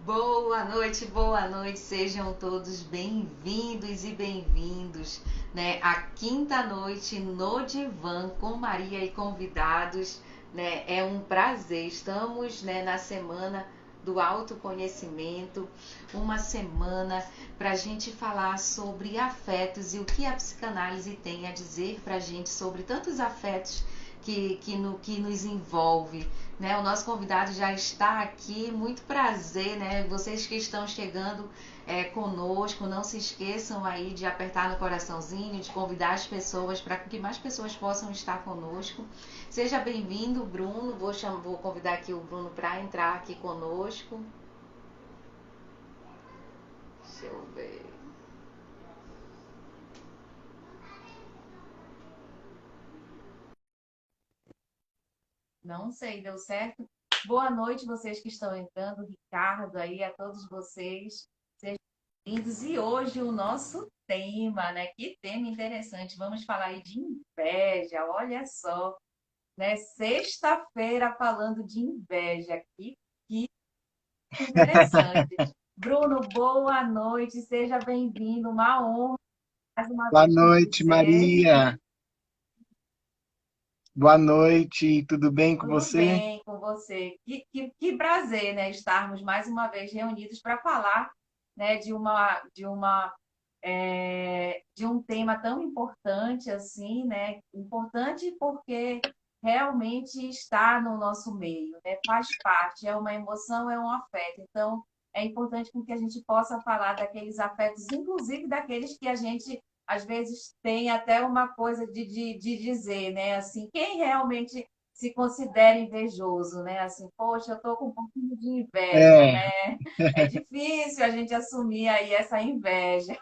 Boa noite, sejam todos bem-vindos e bem-vindos, né? A quinta noite no Divã com Maria e convidados, né? É um prazer, estamos, né, na semana do autoconhecimento, uma semana para a gente falar sobre afetos e o que a psicanálise tem a dizer para a gente sobre tantos afetos que nos envolve. Né? O nosso convidado já está aqui, muito prazer, né? Vocês que estão chegando conosco, não se esqueçam aí de apertar no coraçãozinho, de convidar as pessoas para que mais pessoas possam estar conosco. Seja bem-vindo, Bruno. Vou convidar aqui o Bruno para entrar aqui conosco. Deixa eu ver. Não sei, deu certo? Boa noite, vocês que estão entrando, Ricardo aí, a todos vocês. Sejam bem-vindos. E hoje o nosso tema, né? Que tema interessante. Vamos falar aí de inveja. Olha só, né? Sexta-feira falando de inveja. Que interessante. Bruno, boa noite, seja bem-vindo. Uma honra mais uma Boa vez ter noite, você. Maria. Boa noite, tudo bem com Tudo você? bem com você? Que prazer, né, estarmos mais uma vez reunidos para falar, né, de um tema tão importante assim, né? Importante porque realmente está no nosso meio, né? Faz parte, é uma emoção, é um afeto. Então, é importante com que a gente possa falar daqueles afetos, inclusive daqueles que a gente às vezes tem até uma coisa de dizer, né? Assim, quem realmente se considera invejoso, né? Assim, poxa, eu tô com um pouquinho de inveja, É, né? É difícil a gente assumir aí essa inveja.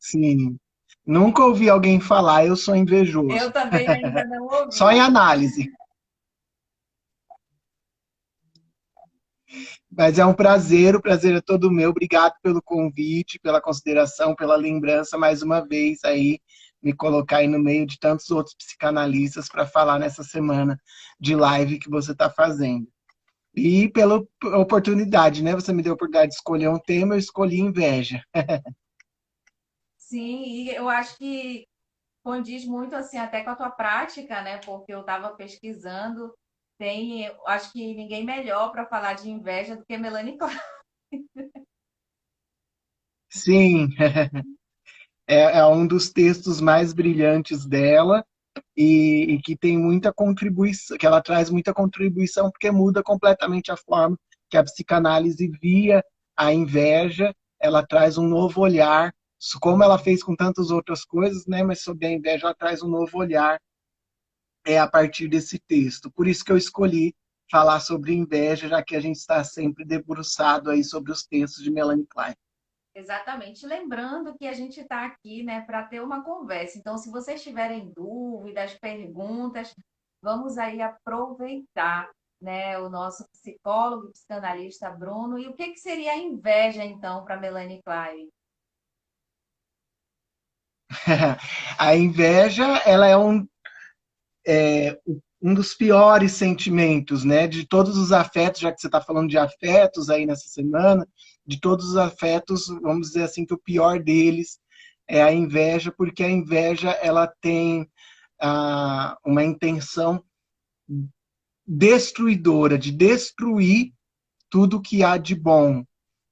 sim. Nunca ouvi alguém falar, eu sou Eu invejoso. também ainda não Só em ouvi. análise. Mas é um prazer, o prazer é todo meu. Obrigado pelo convite, pela consideração, pela lembrança, mais uma vez aí, me colocar aí no meio de tantos outros psicanalistas para falar nessa semana de live que você está fazendo. E pela oportunidade, né? Você me deu a oportunidade de escolher um tema, eu escolhi inveja. Sim, e eu acho que condiz muito assim até com a tua prática, né? Porque eu estava pesquisando, tem, acho que ninguém melhor para falar de inveja do que Melanie Clark. Sim, é um dos textos mais brilhantes dela e que tem muita contribuição, que ela traz muita contribuição porque muda completamente a forma que a psicanálise via a inveja, ela traz um novo olhar, como ela fez com tantas outras coisas, né? Mas sobre a inveja ela traz um novo olhar a partir desse texto. Por isso que eu escolhi falar sobre inveja, já que a gente está sempre debruçado aí sobre os textos de Melanie Klein. Exatamente. Lembrando que a gente está aqui, né, para ter uma conversa. Então, se vocês tiverem dúvidas, perguntas, vamos aí aproveitar, né, o nosso psicólogo, psicanalista Bruno. E o que seria a inveja, então, para Melanie Klein? A inveja, ela é um dos piores sentimentos, né? De todos os afetos, já que você está falando de afetos aí nessa semana, de todos os afetos, vamos dizer assim, que o pior deles é a inveja, porque a inveja ela tem uma intenção destruidora, de destruir tudo que há de bom.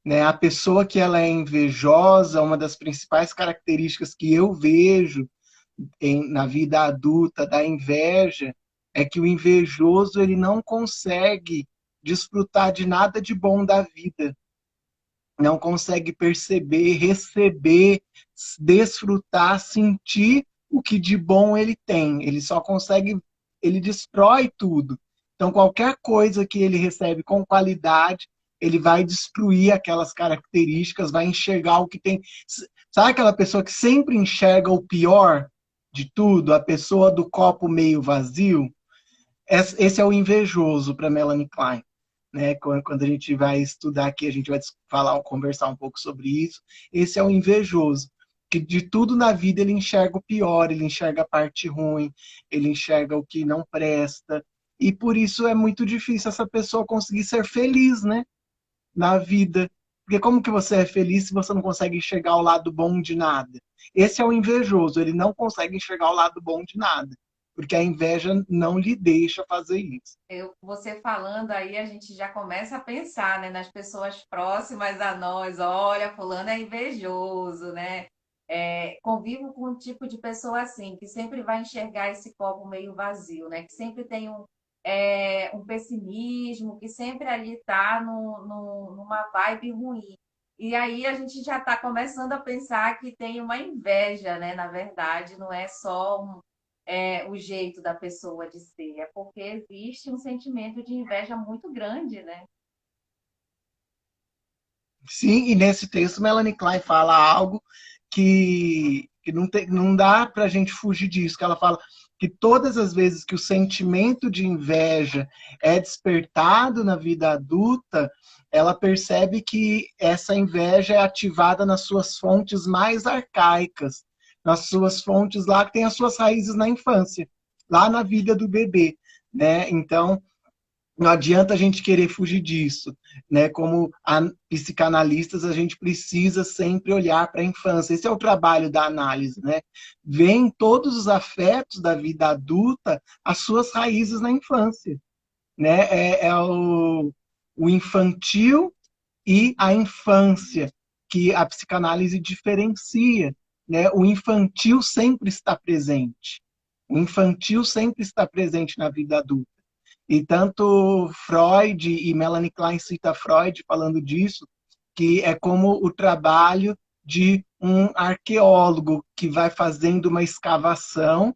Né? A pessoa que ela é invejosa, uma das principais características que eu vejo na vida adulta da inveja é que o invejoso ele não consegue desfrutar de nada de bom da vida, não consegue perceber, receber, desfrutar, sentir o que de bom ele tem. Ele só consegue, ele destrói tudo. Então, qualquer coisa que ele recebe com qualidade, ele vai destruir aquelas características, vai enxergar o que tem. Sabe aquela pessoa que sempre enxerga o pior de tudo, a pessoa do copo meio vazio? Esse é o invejoso para Melanie Klein. Né? Quando a gente vai estudar aqui, a gente vai falar, conversar um pouco sobre isso. Esse é o invejoso, que de tudo na vida ele enxerga o pior, ele enxerga a parte ruim, ele enxerga o que não presta, e por isso é muito difícil essa pessoa conseguir ser feliz, né, na vida. Porque como que você é feliz se você não consegue enxergar o lado bom de nada? Esse é o invejoso, ele não consegue enxergar o lado bom de nada, porque a inveja não lhe deixa fazer isso. Você falando aí, a gente já começa a pensar, né, nas pessoas próximas a nós. Olha, fulano é invejoso, né? Convivo com um tipo de pessoa assim, que sempre vai enxergar esse copo meio vazio, né? Que sempre tem um pessimismo, que sempre ali está numa vibe ruim. E aí a gente já está começando a pensar que tem uma inveja, né? Na verdade, não é só o jeito da pessoa de ser, é porque existe um sentimento de inveja muito grande, né? Sim, e nesse texto Melanie Klein fala algo que não dá para a gente fugir disso, que ela fala que todas as vezes que o sentimento de inveja é despertado na vida adulta, ela percebe que essa inveja é ativada nas suas fontes mais arcaicas, nas suas fontes lá que tem as suas raízes na infância, lá na vida do bebê, né? Então, não adianta a gente querer fugir disso, né? Como psicanalistas, a gente precisa sempre olhar para a infância. Esse é o trabalho da análise, né? Ver em todos os afetos da vida adulta as suas raízes na infância, né? O infantil e a infância que a psicanálise diferencia, né? O infantil sempre está presente. O infantil sempre está presente na vida adulta. E tanto Freud e Melanie Klein cita Freud falando disso, que é como o trabalho de um arqueólogo que vai fazendo uma escavação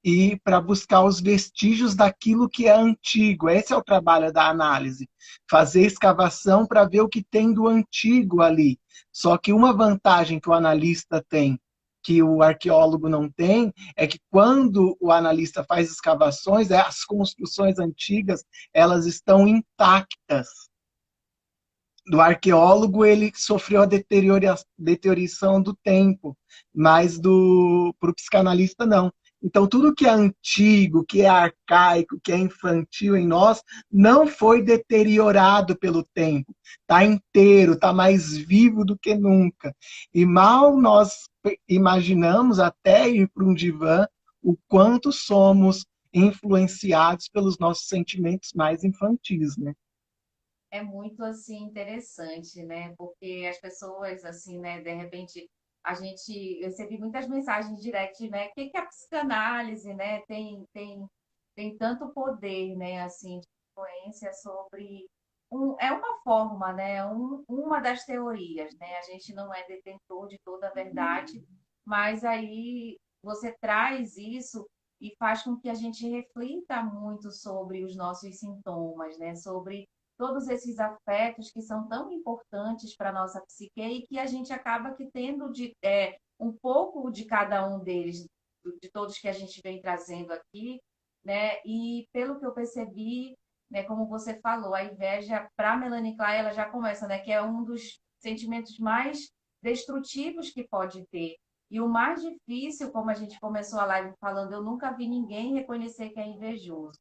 e para buscar os vestígios daquilo que é antigo. Esse é o trabalho da análise. Fazer escavação para ver o que tem do antigo ali. Só que uma vantagem que o analista tem, que o arqueólogo não tem, é que quando o analista faz escavações, as construções antigas, elas estão intactas. Do arqueólogo, ele sofreu a deterioração do tempo, mas para o psicanalista, não. Então, tudo que é antigo, que é arcaico, que é infantil em nós, não foi deteriorado pelo tempo. Está inteiro, está mais vivo do que nunca. E mal nós imaginamos até ir para um divã o quanto somos influenciados pelos nossos sentimentos mais infantis, né? É muito assim interessante, né? Porque as pessoas assim, né, de repente eu recebi muitas mensagens direct, né? O que que a psicanálise, né, tem tanto poder, né, assim, de influência sobre é uma forma, né? Uma das teorias, né? A gente não é detentor de toda a verdade, mas aí você traz isso e faz com que a gente reflita muito sobre os nossos sintomas, né? Sobre todos esses afetos que são tão importantes para a nossa psique e que a gente acaba que tendo um pouco de cada um deles, de todos que a gente vem trazendo aqui, né? E pelo que eu percebi, né, como você falou, a inveja para Melanie Klein, ela já começa, né, que é um dos sentimentos mais destrutivos que pode ter. E o mais difícil, como a gente começou a live falando, eu nunca vi ninguém reconhecer que é invejoso,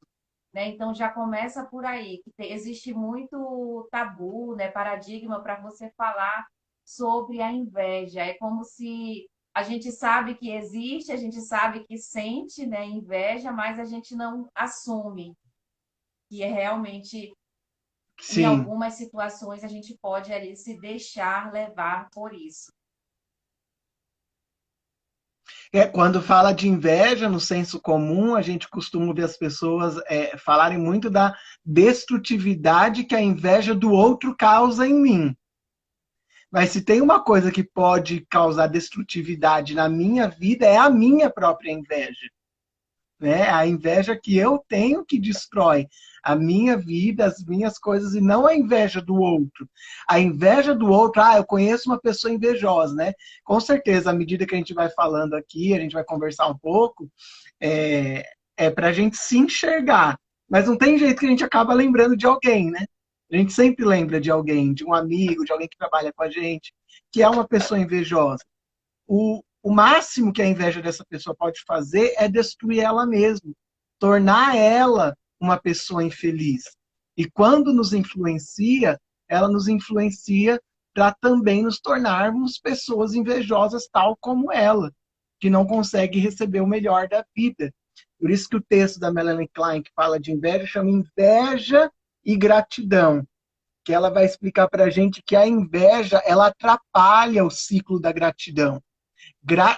né? Então já começa por aí, que existe muito tabu, né, paradigma para você falar sobre a inveja. É como se a gente sabe que existe, a gente sabe que sente, né, inveja, mas a gente não assume que é realmente, em Sim. algumas situações, a gente pode ali se deixar levar por isso. Quando fala de inveja no senso comum, a gente costuma ver as pessoas falarem muito da destrutividade que a inveja do outro causa em mim. Mas se tem uma coisa que pode causar destrutividade na minha vida, é a minha própria inveja, né? A inveja que eu tenho que destrói a minha vida, as minhas coisas, e não a inveja do outro. A inveja do outro, eu conheço uma pessoa invejosa, né? Com certeza, à medida que a gente vai falando aqui, a gente vai conversar um pouco, para a gente se enxergar. Mas não tem jeito que a gente acaba lembrando de alguém, né? A gente sempre lembra de alguém, de um amigo, de alguém que trabalha com a gente, que é uma pessoa invejosa. O máximo que a inveja dessa pessoa pode fazer é destruir ela mesma, tornar ela uma pessoa infeliz. E quando nos influencia, ela nos influencia para também nos tornarmos pessoas invejosas tal como ela, que não consegue receber o melhor da vida. Por isso que o texto da Melanie Klein, que fala de inveja, chama Inveja e Gratidão, que ela vai explicar para a gente que a inveja ela atrapalha o ciclo da gratidão.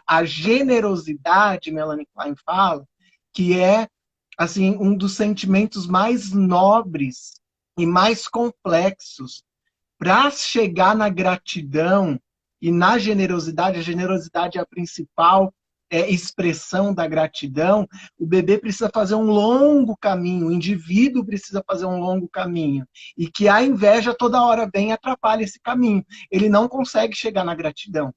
A generosidade, Melanie Klein fala, que é assim um dos sentimentos mais nobres e mais complexos. Para chegar na gratidão e na generosidade, a generosidade é a principal expressão da gratidão, o bebê precisa fazer um longo caminho, o indivíduo precisa fazer um longo caminho. E que a inveja toda hora vem e atrapalha esse caminho. Ele não consegue chegar na gratidão.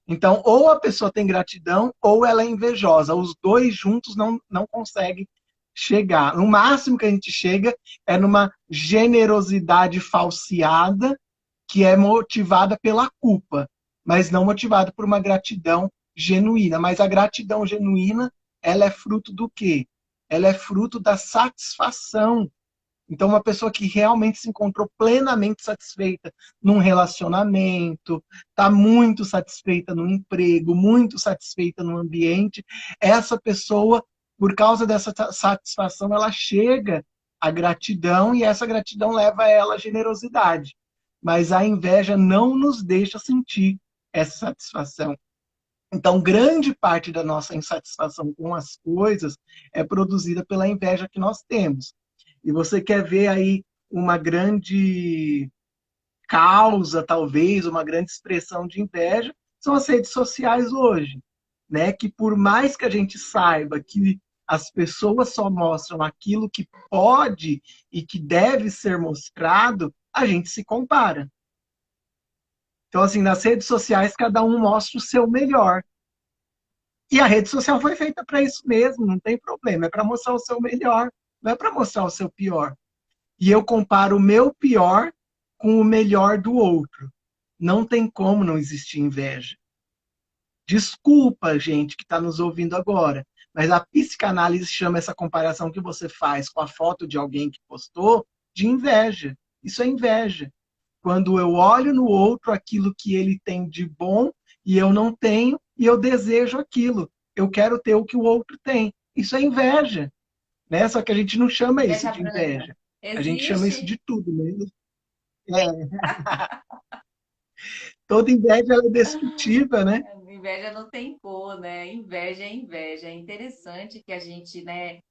Então, ou a pessoa tem gratidão, ou ela é invejosa. Os dois juntos não conseguem chegar. No máximo que a gente chega é numa generosidade falseada, que é motivada pela culpa, mas não motivada por uma gratidão genuína. Mas a gratidão genuína, ela é fruto do quê? Ela é fruto da satisfação. Então, uma pessoa que realmente se encontrou plenamente satisfeita num relacionamento, está muito satisfeita no emprego, muito satisfeita no ambiente, essa pessoa, por causa dessa satisfação, ela chega à gratidão e essa gratidão leva ela à generosidade. Mas a inveja não nos deixa sentir essa satisfação. Então, grande parte da nossa insatisfação com as coisas é produzida pela inveja que nós temos. E você quer ver aí uma grande causa, talvez, uma grande expressão de inveja, são as redes sociais hoje, né? Que por mais que a gente saiba que as pessoas só mostram aquilo que pode e que deve ser mostrado, a gente se compara. Então, assim, nas redes sociais, cada um mostra o seu melhor. E a rede social foi feita para isso mesmo, não tem problema, é para mostrar o seu melhor. Não é para mostrar o seu pior. E eu comparo o meu pior com o melhor do outro. Não tem como não existir inveja. Desculpa, gente, que está nos ouvindo agora, mas a psicanálise chama essa comparação que você faz com a foto de alguém que postou de inveja. Isso é inveja. Quando eu olho no outro aquilo que ele tem de bom e eu não tenho, e eu desejo aquilo. Eu quero ter o que o outro tem. Isso é inveja. Né? Só que a gente não chama isso de inveja. A gente chama isso de tudo mesmo. Toda inveja é destrutiva, né? Inveja não tem cor, né? Inveja é inveja. É interessante que a gente, né,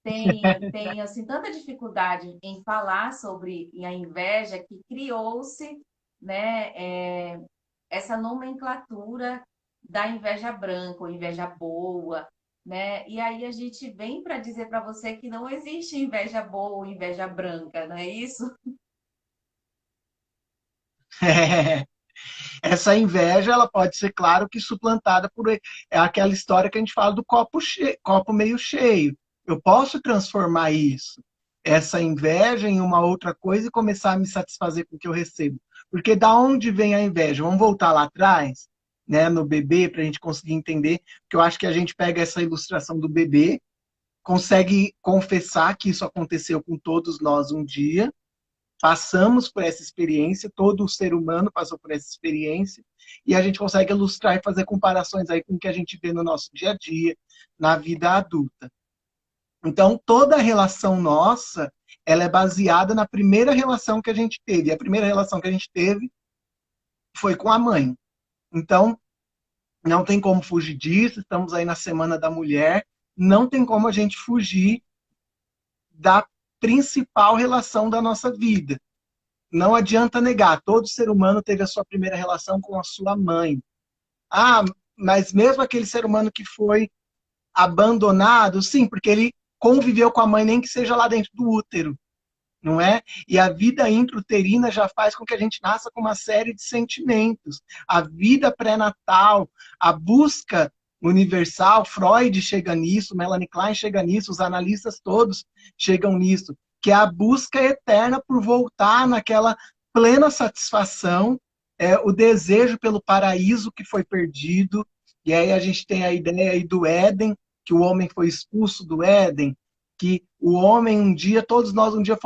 tem assim tanta dificuldade em falar sobre a inveja que criou-se, né, essa nomenclatura da inveja branca ou inveja boa, né? E aí a gente vem para dizer para você que não existe inveja boa ou inveja branca, não é isso? Essa inveja, ela pode ser, claro, que suplantada por aquela história que a gente fala do copo meio cheio. Eu posso transformar isso, essa inveja, em uma outra coisa e começar a me satisfazer com o que eu recebo. Porque da onde vem a inveja? Vamos voltar lá atrás, né, no bebê, para a gente conseguir entender, porque eu acho que a gente pega essa ilustração do bebê, consegue confessar que isso aconteceu com todos nós um dia, passamos por essa experiência, todo ser humano passou por essa experiência, e a gente consegue ilustrar e fazer comparações aí com o que a gente vê no nosso dia a dia, na vida adulta. Então, toda a relação nossa, ela é baseada na primeira relação que a gente teve. E a primeira relação que a gente teve foi com a mãe. Então, não tem como fugir disso, estamos aí na Semana da Mulher, não tem como a gente fugir da principal relação da nossa vida. Não adianta negar, todo ser humano teve a sua primeira relação com a sua mãe. Ah, mas mesmo aquele ser humano que foi abandonado, sim, porque ele conviveu com a mãe, nem que seja lá dentro do útero, não é? E a vida intrauterina já faz com que a gente nasça com uma série de sentimentos. A vida pré-natal, a busca universal, Freud chega nisso, Melanie Klein chega nisso, os analistas todos chegam nisso, que é a busca eterna por voltar naquela plena satisfação, o desejo pelo paraíso que foi perdido. E aí a gente tem a ideia aí do Éden, que o homem foi expulso do Éden, que o homem um dia, todos nós um dia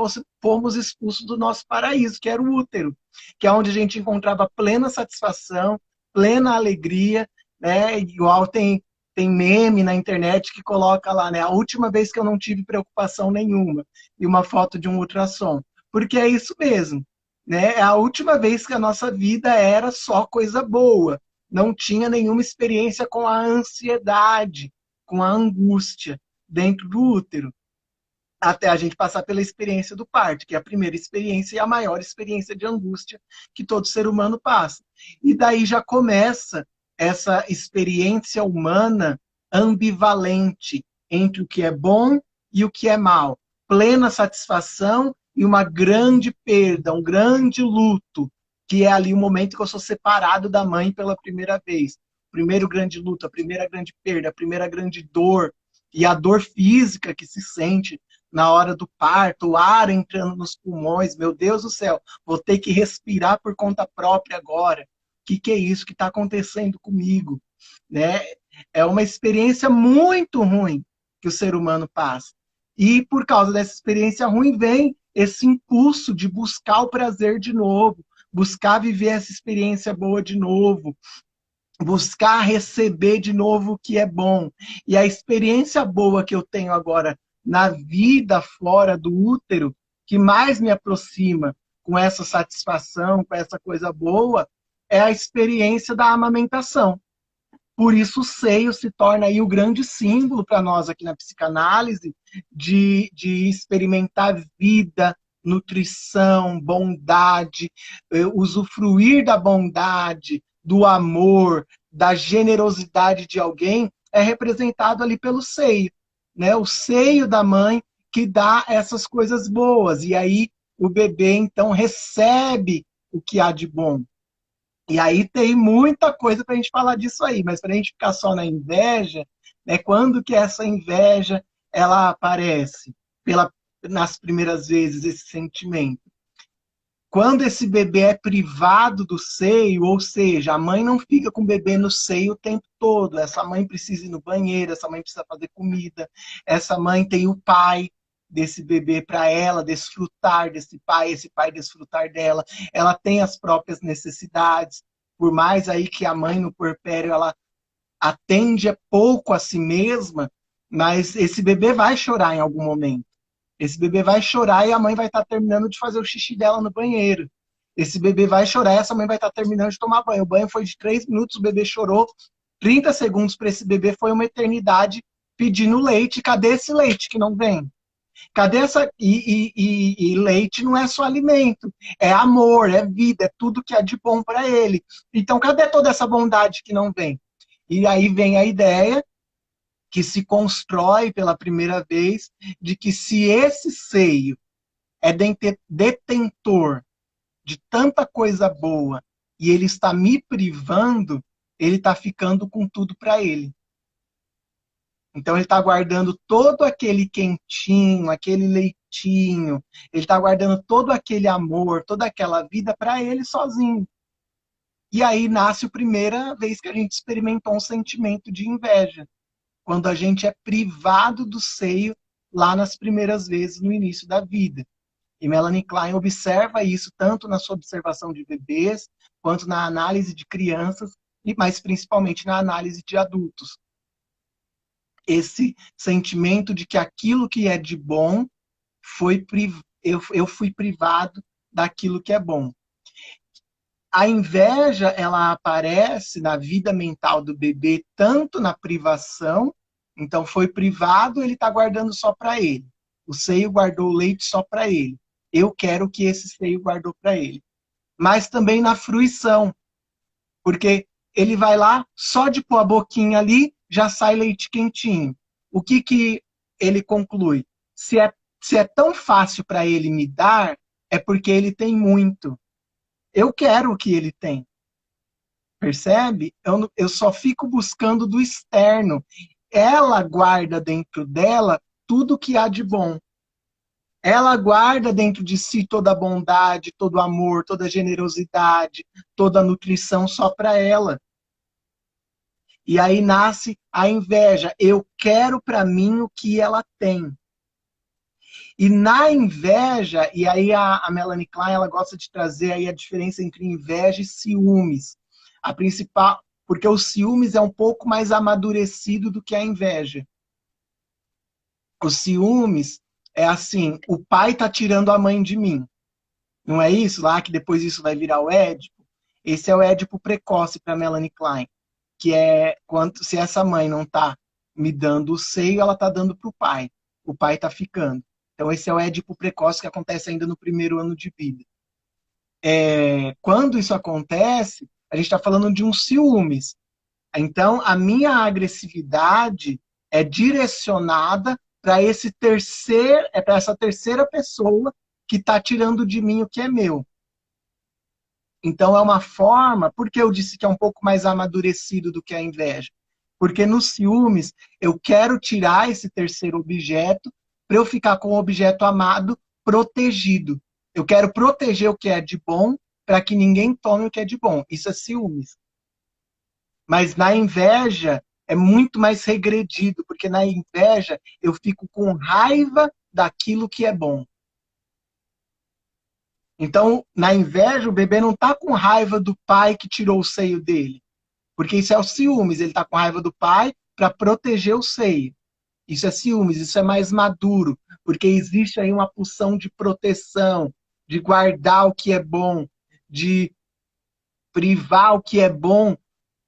fomos expulsos do nosso paraíso, que era o útero, que é onde a gente encontrava plena satisfação, plena alegria, né? Igual tem meme na internet que coloca lá, né? A última vez que eu não tive preocupação nenhuma, e uma foto de um ultrassom. Porque é isso mesmo, né? É a última vez que a nossa vida era só coisa boa. Não tinha nenhuma experiência com a ansiedade, com a angústia dentro do útero, até a gente passar pela experiência do parto, que é a primeira experiência e a maior experiência de angústia que todo ser humano passa. E daí já começa essa experiência humana ambivalente entre o que é bom e o que é mal. Plena satisfação e uma grande perda, um grande luto, que é ali o momento que eu sou separado da mãe pela primeira vez. O primeiro grande luto, a primeira grande perda, a primeira grande dor, e a dor física que se sente na hora do parto, o ar entrando nos pulmões, meu Deus do céu, vou ter que respirar por conta própria agora. O que é isso que está acontecendo comigo? Né? É uma experiência muito ruim que o ser humano passa. E por causa dessa experiência ruim vem esse impulso de buscar o prazer de novo, buscar viver essa experiência boa de novo, buscar receber de novo o que é bom. E a experiência boa que eu tenho agora na vida fora do útero, que mais me aproxima com essa satisfação, com essa coisa boa, é a experiência da amamentação. Por isso o seio se torna aí o grande símbolo para nós aqui na psicanálise de experimentar vida, nutrição, bondade, usufruir da bondade, do amor, da generosidade de alguém, é representado ali pelo seio, né? O seio da mãe que dá essas coisas boas. E aí o bebê, então, recebe o que há de bom. E aí tem muita coisa para a gente falar disso aí, mas para a gente ficar só na inveja, né, quando que essa inveja ela aparece nas primeiras vezes, esse sentimento? Quando esse bebê é privado do seio, ou seja, a mãe não fica com o bebê no seio o tempo todo, essa mãe precisa ir no banheiro, essa mãe precisa fazer comida, essa mãe tem o pai desse bebê para ela desfrutar desse pai, esse pai desfrutar dela, ela tem as próprias necessidades, por mais aí que a mãe no puerpério ela atende pouco a si mesma, mas esse bebê vai chorar em algum momento. Esse bebê vai chorar e a mãe vai estar terminando de fazer o xixi dela no banheiro. Esse bebê vai chorar e essa mãe vai estar terminando de tomar banho. O banho foi de 3 minutos, o bebê chorou. 30 segundos para esse bebê foi uma eternidade pedindo leite. Cadê esse leite que não vem? Cadê essa... E leite não é só alimento, é amor, é vida, é tudo que é de bom para ele. Então, cadê toda essa bondade que não vem? E aí vem a ideia que se constrói pela primeira vez de que se esse seio é detentor de tanta coisa boa e ele está me privando, ele está ficando com tudo para ele. Então ele está guardando todo aquele quentinho, aquele leitinho, ele está guardando todo aquele amor, toda aquela vida para ele sozinho. E aí nasce a primeira vez que a gente experimentou um sentimento de inveja, quando a gente é privado do seio lá nas primeiras vezes no início da vida. E Melanie Klein observa isso tanto na sua observação de bebês, quanto na análise de crianças, mas principalmente na análise de adultos. Esse sentimento de que aquilo que é de bom, eu fui privado daquilo que é bom. A inveja, ela aparece na vida mental do bebê, tanto na privação, então foi privado, ele está guardando só para ele. O seio guardou o leite só para ele. Eu quero que esse seio guardou para ele. Mas também na fruição, porque ele vai lá, só de pôr a boquinha ali, já sai leite quentinho. O que ele conclui? Se é tão fácil para ele me dar, é porque ele tem muito. Eu quero o que ele tem. Percebe? Eu só fico buscando do externo. Ela guarda dentro dela tudo que há de bom. Ela guarda dentro de si toda a bondade, todo o amor, toda a generosidade, toda a nutrição só para ela. E aí nasce a inveja. Eu quero para mim o que ela tem. E na inveja, e aí a Melanie Klein, ela gosta de trazer aí a diferença entre inveja e ciúmes. A principal, porque o ciúmes é um pouco mais amadurecido do que a inveja. O ciúmes é assim, o pai tá tirando a mãe de mim. Não é isso lá que depois isso vai virar o Édipo? Esse é o Édipo precoce para Melanie Klein, que é quando se essa mãe não tá me dando o seio, ela tá dando pro pai. O pai tá ficando. Então esse é o Édipo precoce que acontece ainda no primeiro ano de vida. Quando isso acontece, a gente está falando de um ciúmes. Então a minha agressividade é direcionada para essa terceira pessoa que está tirando de mim o que é meu. Então é uma forma, porque eu disse que é um pouco mais amadurecido do que a inveja? Porque nos ciúmes eu quero tirar esse terceiro objeto para eu ficar com o objeto amado protegido. Eu quero proteger o que é de bom para que ninguém tome o que é de bom. Isso é ciúmes. Mas na inveja é muito mais regredido, porque na inveja eu fico com raiva daquilo que é bom. Então, na inveja, o bebê não está com raiva do pai que tirou o seio dele. Porque isso é o ciúmes. Ele está com raiva do pai para proteger o seio. Isso é ciúmes, isso é mais maduro. Porque existe aí uma pulsão de proteção, de guardar o que é bom, de privar o que é bom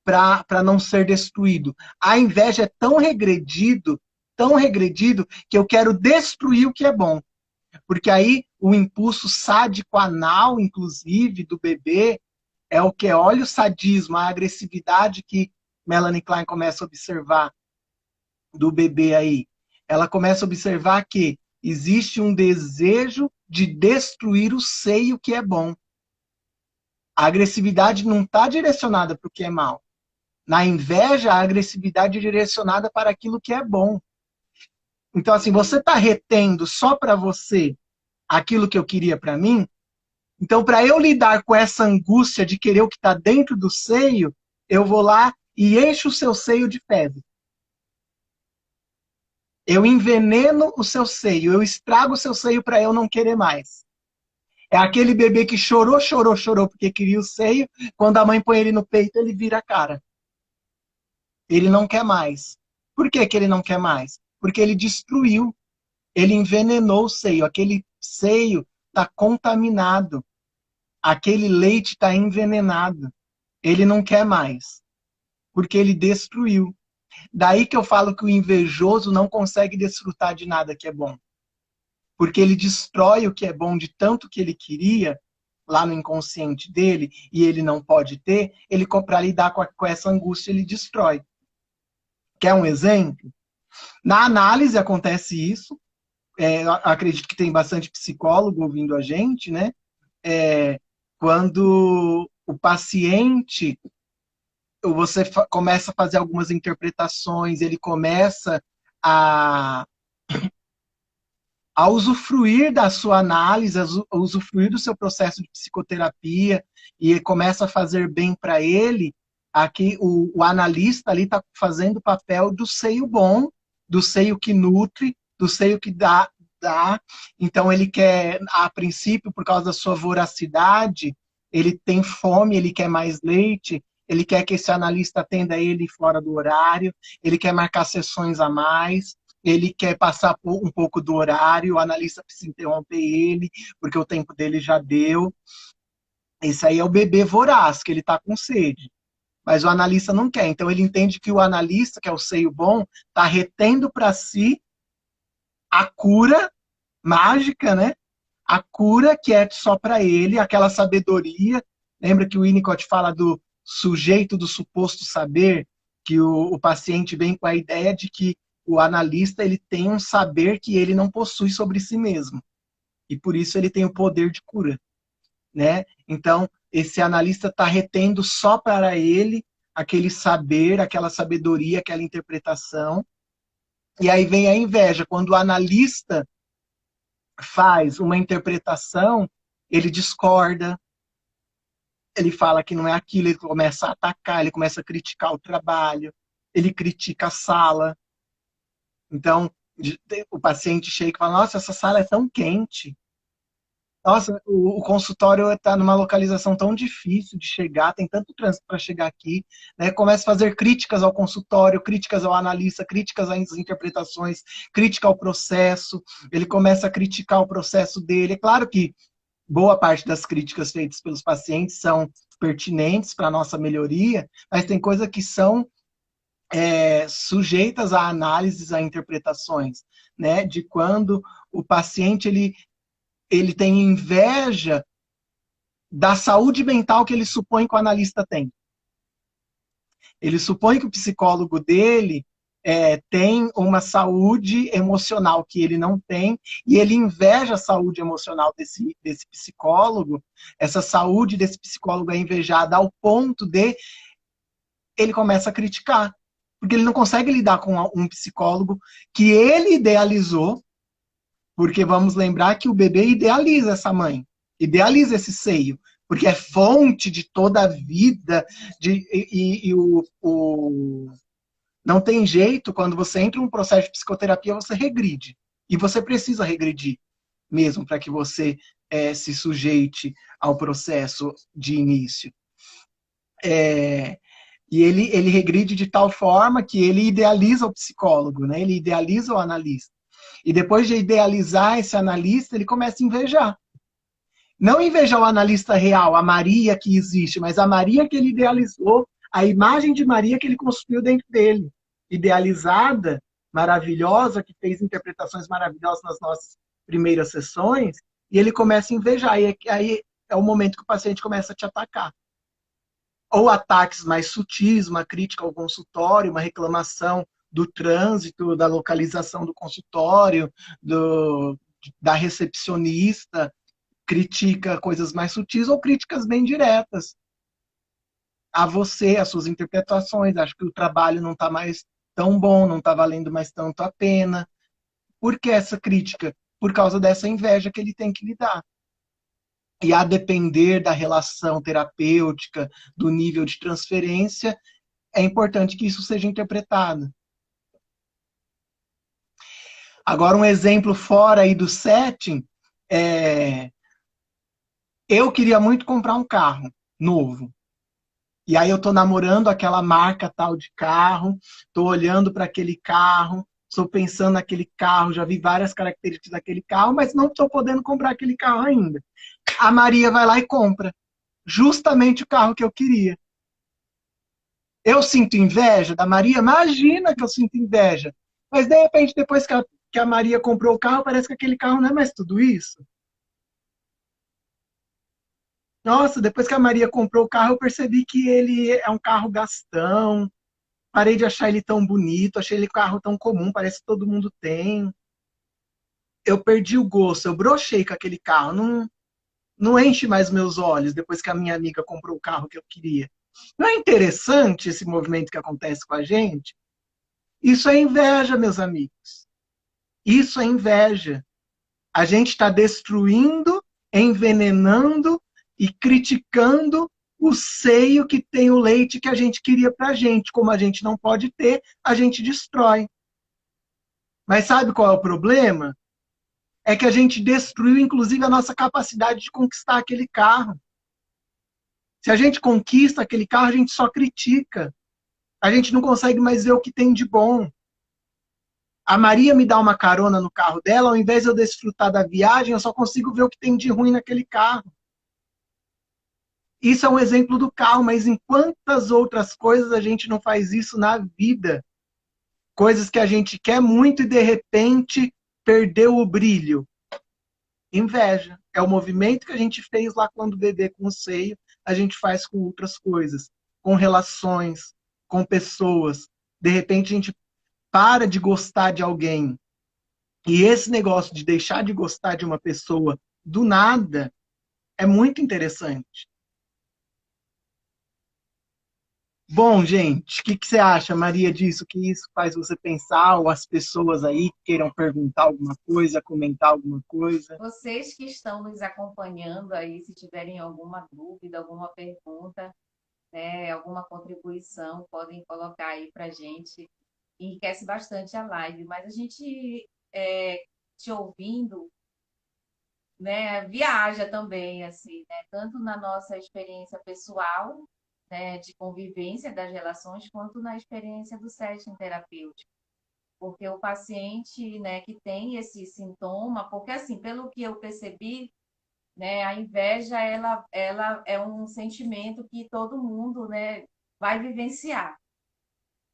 para não ser destruído. A inveja é tão regredido, que eu quero destruir o que é bom. Porque aí o impulso sádico anal, inclusive, do bebê, é o que? Olha o sadismo, a agressividade que Melanie Klein começa a observar do bebê aí. Ela começa a observar que existe um desejo de destruir o seio que é bom. A agressividade não está direcionada para o que é mal. Na inveja, a agressividade é direcionada para aquilo que é bom. Então, assim, você está retendo só para você aquilo que eu queria para mim. Então, para eu lidar com essa angústia de querer o que está dentro do seio, eu vou lá e encho o seu seio de fezes. Eu enveneno o seu seio, eu estrago o seu seio para eu não querer mais. É aquele bebê que chorou, chorou, chorou porque queria o seio. Quando a mãe põe ele no peito, ele vira a cara. Ele não quer mais. Por que que ele não quer mais? Porque ele destruiu, ele envenenou o seio. Aquele seio está contaminado. Aquele leite está envenenado. Ele não quer mais, porque ele destruiu. Daí que eu falo que o invejoso não consegue desfrutar de nada que é bom. Porque ele destrói o que é bom de tanto que ele queria, lá no inconsciente dele, e ele não pode ter, ele, para lidar com essa angústia, ele destrói. Quer um exemplo? Na análise acontece isso. Acredito que tem bastante psicólogo ouvindo a gente, né? Quando o paciente, você começa a fazer algumas interpretações, ele começa a, a usufruir da sua análise, a usufruir do seu processo de psicoterapia, e ele começa a fazer bem para ele, aqui o analista ali está fazendo o papel do seio bom, do seio que nutre, do seio que dá. Então ele quer, a princípio, por causa da sua voracidade, ele tem fome, ele quer mais leite, ele quer que esse analista atenda ele fora do horário, ele quer marcar sessões a mais, ele quer passar um pouco do horário, o analista precisa interromper ele, porque o tempo dele já deu. Esse aí é o bebê voraz, que ele está com sede. Mas o analista não quer. Então ele entende que o analista, que é o seio bom, está retendo para si a cura mágica, né? A cura que é só para ele, aquela sabedoria. Lembra que o Winnicott fala do sujeito do suposto saber, que o paciente vem com a ideia de que o analista ele tem um saber que ele não possui sobre si mesmo. E por isso ele tem o poder de cura, né? Então, esse analista está retendo só para ele aquele saber, aquela sabedoria, aquela interpretação. E aí vem a inveja. Quando o analista faz uma interpretação, ele discorda, ele fala que não é aquilo, ele começa a atacar, ele começa a criticar o trabalho, ele critica a sala. Então, O paciente chega e fala, nossa, essa sala é tão quente. Nossa, o consultório está numa localização tão difícil de chegar, tem tanto trânsito para chegar aqui, né? Começa a fazer críticas ao consultório, críticas ao analista, críticas às interpretações, crítica ao processo. Ele começa a criticar o processo dele. É claro que boa parte das críticas feitas pelos pacientes são pertinentes para a nossa melhoria, mas tem coisas que são sujeitas a análises, a interpretações, né? De quando o paciente ele tem inveja da saúde mental que ele supõe que o analista tem. Ele supõe que o psicólogo dele tem uma saúde emocional que ele não tem, e ele inveja a saúde emocional desse psicólogo. Essa saúde desse psicólogo é invejada ao ponto de ele começa a criticar, porque ele não consegue lidar com um psicólogo que ele idealizou, porque vamos lembrar que o bebê idealiza essa mãe, idealiza esse seio, porque é fonte de toda a vida, não tem jeito, quando você entra em um processo de psicoterapia, você regride. E você precisa regredir mesmo para que você se sujeite ao processo de início. E ele regride de tal forma que ele idealiza o psicólogo, né? Ele idealiza o analista. E depois de idealizar esse analista, ele começa a invejar. Não invejar o analista real, a Maria que existe, mas a Maria que ele idealizou, a imagem de Maria que ele construiu dentro dele. Idealizada, maravilhosa, que fez interpretações maravilhosas nas nossas primeiras sessões, e ele começa a invejar. E aí é o momento que o paciente começa a te atacar. Ou ataques mais sutis, uma crítica ao consultório, uma reclamação do trânsito, da localização do consultório, da recepcionista, critica coisas mais sutis ou críticas bem diretas a você, as suas interpretações. Acho que o trabalho não está mais tão bom, não está valendo mais tanto a pena. Por que essa crítica? Por causa dessa inveja que ele tem que lidar. E a depender da relação terapêutica, do nível de transferência, é importante que isso seja interpretado. Agora, um exemplo fora aí do setting, eu queria muito comprar um carro novo. E aí eu tô namorando aquela marca tal de carro, tô olhando para aquele carro, estou pensando naquele carro, já vi várias características daquele carro, mas não estou podendo comprar aquele carro ainda. A Maria vai lá e compra justamente o carro que eu queria. Eu sinto inveja da Maria? Imagina que eu sinto inveja. Mas, de repente, depois que a Maria comprou o carro, parece que aquele carro não é mais tudo isso. Nossa, depois que a Maria comprou o carro, eu percebi que ele é um carro gastão. Parei de achar ele tão bonito, achei ele um carro tão comum, parece que todo mundo tem. Eu perdi o gosto, eu brochei com aquele carro. Não enche mais meus olhos depois que a minha amiga comprou o carro que eu queria. Não é interessante esse movimento que acontece com a gente? Isso é inveja, meus amigos. Isso é inveja. A gente está destruindo, envenenando e criticando o seio que tem o leite que a gente queria para a gente. Como a gente não pode ter, a gente destrói. Mas sabe qual é o problema? É que a gente destruiu, inclusive, a nossa capacidade de conquistar aquele carro. Se a gente conquista aquele carro, a gente só critica. A gente não consegue mais ver o que tem de bom. A Maria me dá uma carona no carro dela, ao invés de eu desfrutar da viagem, eu só consigo ver o que tem de ruim naquele carro. Isso é um exemplo do carro, mas em quantas outras coisas a gente não faz isso na vida? Coisas que a gente quer muito e de repente perdeu o brilho. Inveja. É o movimento que a gente fez lá quando bebê com o seio, a gente faz com outras coisas, com relações, com pessoas. De repente a gente para de gostar de alguém. E esse negócio de deixar de gostar de uma pessoa do nada é muito interessante. Bom, gente, o que você acha, Maria, disso? Que isso faz você pensar, ou as pessoas aí queiram perguntar alguma coisa, comentar alguma coisa? Vocês que estão nos acompanhando aí, se tiverem alguma dúvida, alguma pergunta, né, alguma contribuição, podem colocar aí para a gente. enriquece bastante a live. Mas a gente, é, te ouvindo, né, viaja também, assim, né, tanto na nossa experiência pessoal, né, de convivência das relações, quanto na experiência do setting terapêutico. Porque o paciente, né, que tem esse sintoma, porque assim, pelo que eu percebi, né, a inveja, ela é um sentimento que todo mundo, né, vai vivenciar,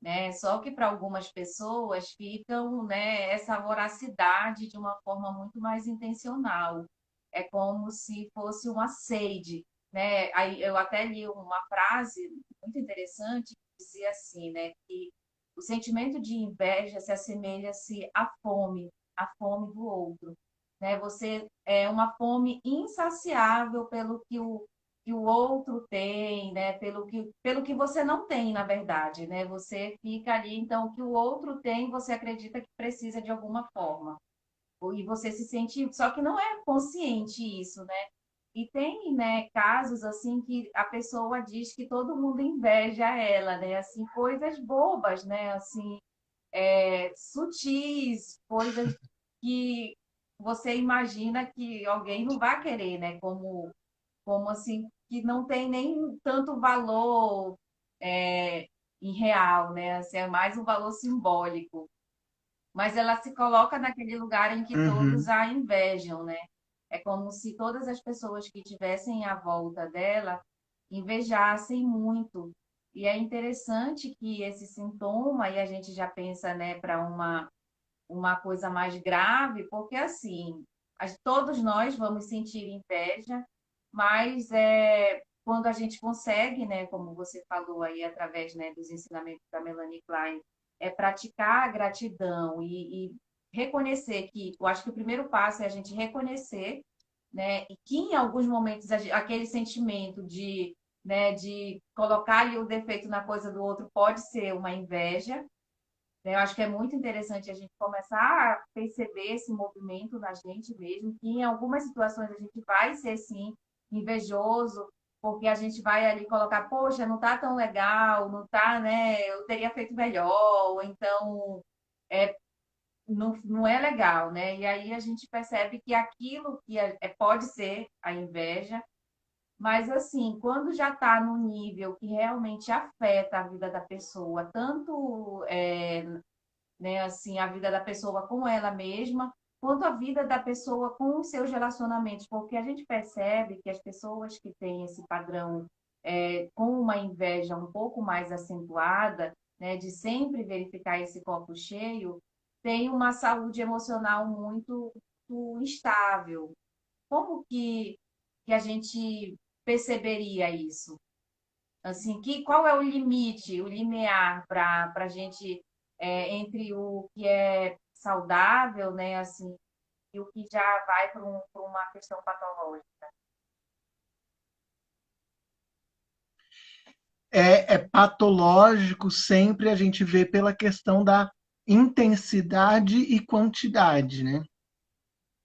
né? Só que para algumas pessoas ficam, né, essa voracidade de uma forma muito mais intencional. É como se fosse uma sede, né? Aí eu até li uma frase muito interessante que dizia assim, né, que o sentimento de inveja se assemelha-se à fome do outro, né? Você é uma fome insaciável pelo que o outro tem, né? Pelo que você não tem, na verdade, né? Você fica ali, então, o que o outro tem, você acredita que precisa de alguma forma. E você se sente, só que não é consciente isso, né? E tem, né, casos assim que a pessoa diz que todo mundo inveja ela, né? Assim, coisas bobas, né? Assim, sutis, coisas que você imagina que alguém não vai querer, né? Como assim, que não tem nem tanto valor é, em real, né? Assim, é mais um valor simbólico. Mas ela se coloca naquele lugar em que todos Uhum. a invejam, né? É como se todas as pessoas que estivessem à volta dela invejassem muito. E é interessante que esse sintoma, e a gente já pensa, né, para uma coisa mais grave, porque assim, todos nós vamos sentir inveja, mas quando a gente consegue, né, como você falou aí através, né, dos ensinamentos da Melanie Klein, praticar a gratidão e reconhecer que, eu acho que o primeiro passo é a gente reconhecer, né, e que em alguns momentos aquele sentimento de, né, de colocar ali o defeito na coisa do outro pode ser uma inveja, né? Eu acho que é muito interessante a gente começar a perceber esse movimento na gente mesmo, que em algumas situações a gente vai ser, sim, invejoso, porque a gente vai ali colocar, poxa, não tá tão legal, não tá, né? Eu teria feito melhor, ou então não é legal, né? E aí a gente percebe que aquilo que pode ser a inveja, mas assim, quando já está no nível que realmente afeta a vida da pessoa, tanto né, assim, a vida da pessoa com ela mesma, quanto a vida da pessoa com os seus relacionamentos, porque a gente percebe que as pessoas que têm esse padrão com uma inveja um pouco mais acentuada, né, de sempre verificar esse copo cheio, têm uma saúde emocional muito instável. Como que a gente perceberia isso? Assim, qual é o limite, o limiar para a gente entre o que é saudável, né, assim, e o que já vai para uma questão patológica? É patológico sempre a gente vê pela questão da intensidade e quantidade, né?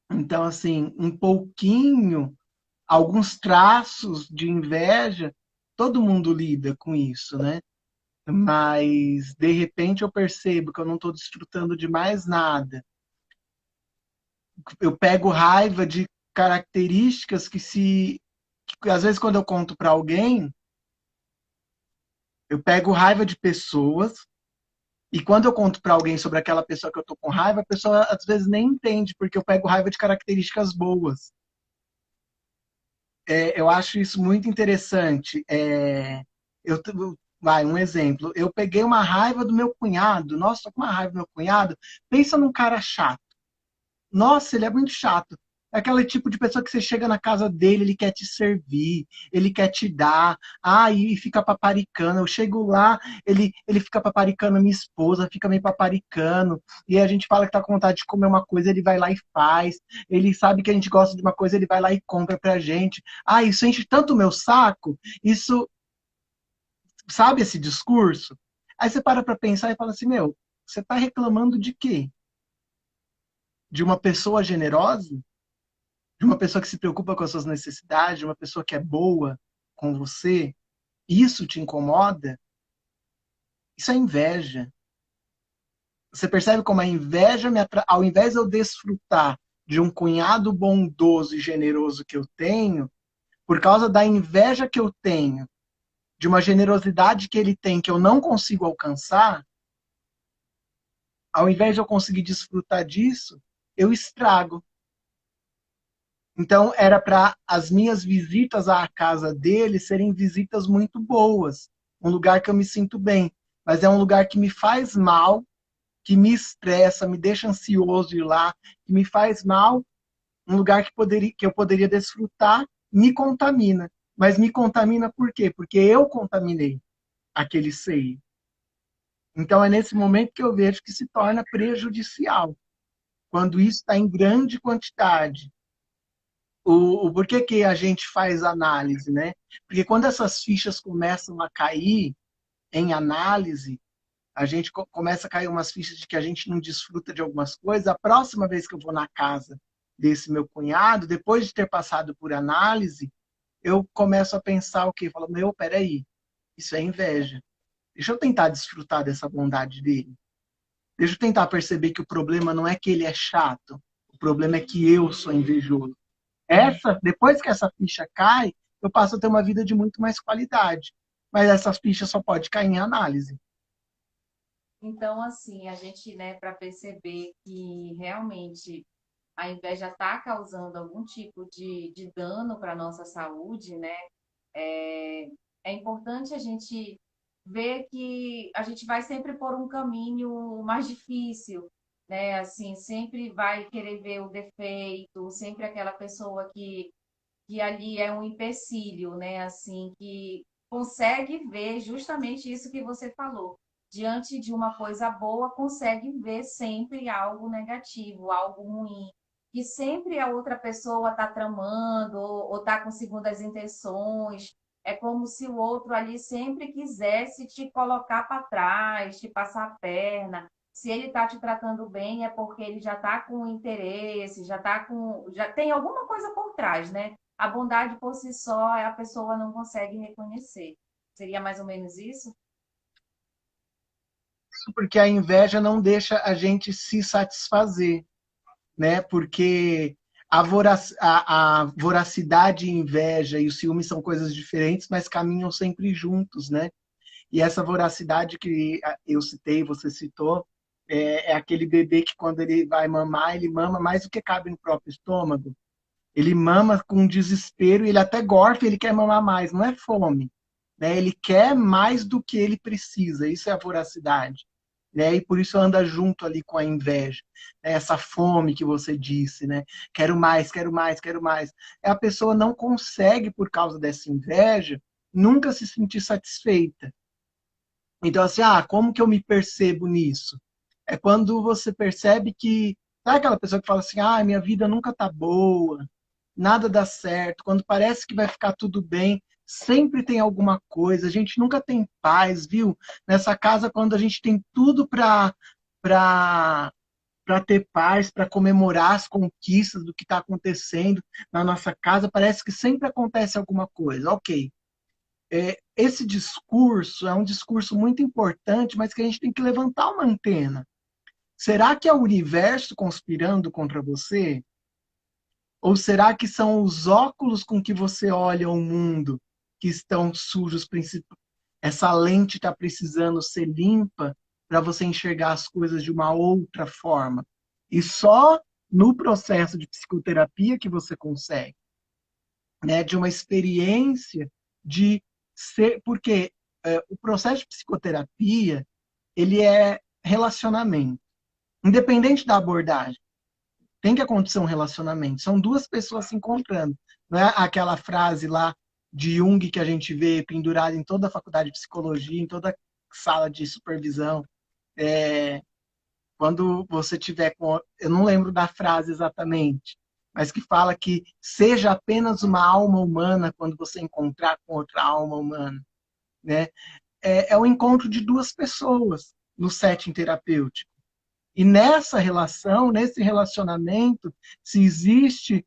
Então, assim, um pouquinho, alguns traços de inveja, todo mundo lida com isso, né? Mas, de repente, eu percebo que eu não estou desfrutando de mais nada. Eu pego raiva de características que às vezes, quando eu conto para alguém, eu pego raiva de pessoas. E quando eu conto para alguém sobre aquela pessoa que eu tô com raiva, a pessoa às vezes nem entende, porque eu pego raiva de características boas. Eu acho isso muito interessante. Eu, vai, um exemplo. Eu peguei uma raiva do meu cunhado. Nossa, tô com uma raiva do meu cunhado. Pensa num cara chato. Nossa, ele é muito chato. É aquele tipo de pessoa que você chega na casa dele, ele quer te servir, ele quer te dar, e fica paparicando. Eu chego lá, ele fica paparicando a minha esposa, fica me paparicando, e a gente fala que tá com vontade de comer uma coisa, ele vai lá e faz. Ele sabe que a gente gosta de uma coisa, ele vai lá e compra pra gente. Isso enche tanto o meu saco, isso, sabe esse discurso? Aí você para pra pensar e fala assim, meu, você tá reclamando de quê? De uma pessoa generosa? De uma pessoa que se preocupa com as suas necessidades, de uma pessoa que é boa com você, isso te incomoda, isso é inveja. Você percebe como a inveja, ao invés de eu desfrutar de um cunhado bondoso e generoso que eu tenho, por causa da inveja que eu tenho, de uma generosidade que ele tem que eu não consigo alcançar, ao invés de eu conseguir desfrutar disso, eu estrago. Então, era para as minhas visitas à casa dele serem visitas muito boas, um lugar que eu me sinto bem, mas é um lugar que me faz mal, que me estressa, me deixa ansioso de ir lá, que me faz mal, um lugar que eu poderia desfrutar, me contamina. Mas me contamina por quê? Porque eu contaminei aquele seio. Então é nesse momento que eu vejo que se torna prejudicial, quando isso está em grande quantidade. O porquê que a gente faz análise, né? Porque quando essas fichas começam a cair em análise, a gente começa a cair umas fichas de que a gente não desfruta de algumas coisas. A próxima vez que eu vou na casa desse meu cunhado, depois de ter passado por análise, eu começo a pensar o quê? Falo, meu, peraí, isso é inveja. Deixa eu tentar desfrutar dessa bondade dele. Deixa eu tentar perceber que o problema não é que ele é chato, o problema é que eu sou invejoso. Depois que essa ficha cai, eu passo a ter uma vida de muito mais qualidade. Mas essa ficha só pode cair em análise. Então, assim, a gente, né, para perceber que realmente a inveja está causando algum tipo de dano para a nossa saúde, né? É, é importante a gente ver que a gente vai sempre por um caminho mais difícil, né? Assim, sempre vai querer ver o defeito, sempre aquela pessoa que ali é um empecilho, né? Assim, que consegue ver justamente isso que você falou. Diante de uma coisa boa, consegue ver sempre algo negativo, algo ruim, que sempre a outra pessoa está tramando ou está com segundas intenções. É como se o outro ali sempre quisesse te colocar para trás, te passar a perna. Se ele está te tratando bem, é porque ele já está com interesse, já tem alguma coisa por trás, né? A bondade por si só a pessoa não consegue reconhecer. Seria mais ou menos isso? Porque a inveja não deixa a gente se satisfazer, né? Porque a voracidade e inveja e o ciúme são coisas diferentes, mas caminham sempre juntos, né? E essa voracidade que eu citei, você citou, é aquele bebê que quando ele vai mamar, ele mama mais do que cabe no próprio estômago. Ele mama com desespero, ele até gorfa, ele quer mamar mais, não é fome, né? Ele quer mais do que ele precisa, isso é a voracidade, né? E por isso anda junto ali com a inveja, né? Essa fome que você disse, né? Quero mais, quero mais, quero mais. A pessoa não consegue, por causa dessa inveja, nunca se sentir satisfeita. Então, assim, como que eu me percebo nisso? É quando você percebe que, sabe aquela pessoa que fala assim, minha vida nunca tá boa, nada dá certo, quando parece que vai ficar tudo bem, sempre tem alguma coisa, a gente nunca tem paz, viu? Nessa casa, quando a gente tem tudo para para ter paz, para comemorar as conquistas do que está acontecendo na nossa casa, parece que sempre acontece alguma coisa. Ok, esse discurso é um discurso muito importante, mas que a gente tem que levantar uma antena. Será que é o universo conspirando contra você? Ou será que são os óculos com que você olha o mundo que estão sujos? Essa lente está precisando ser limpa para você enxergar as coisas de uma outra forma. E só no processo de psicoterapia que você consegue, né, de uma experiência de ser, porque o processo de psicoterapia ele é relacionamento, independente da abordagem. Tem que acontecer um relacionamento. São duas pessoas se encontrando. Não é aquela frase lá de Jung que a gente vê pendurada em toda a faculdade de psicologia, em toda sala de supervisão. É, quando você tiver com. Eu não lembro da frase exatamente, mas que fala que seja apenas uma alma humana quando você encontrar com outra alma humana. Né? É o encontro de duas pessoas no setting terapêutico. E nessa relação, nesse relacionamento, se existe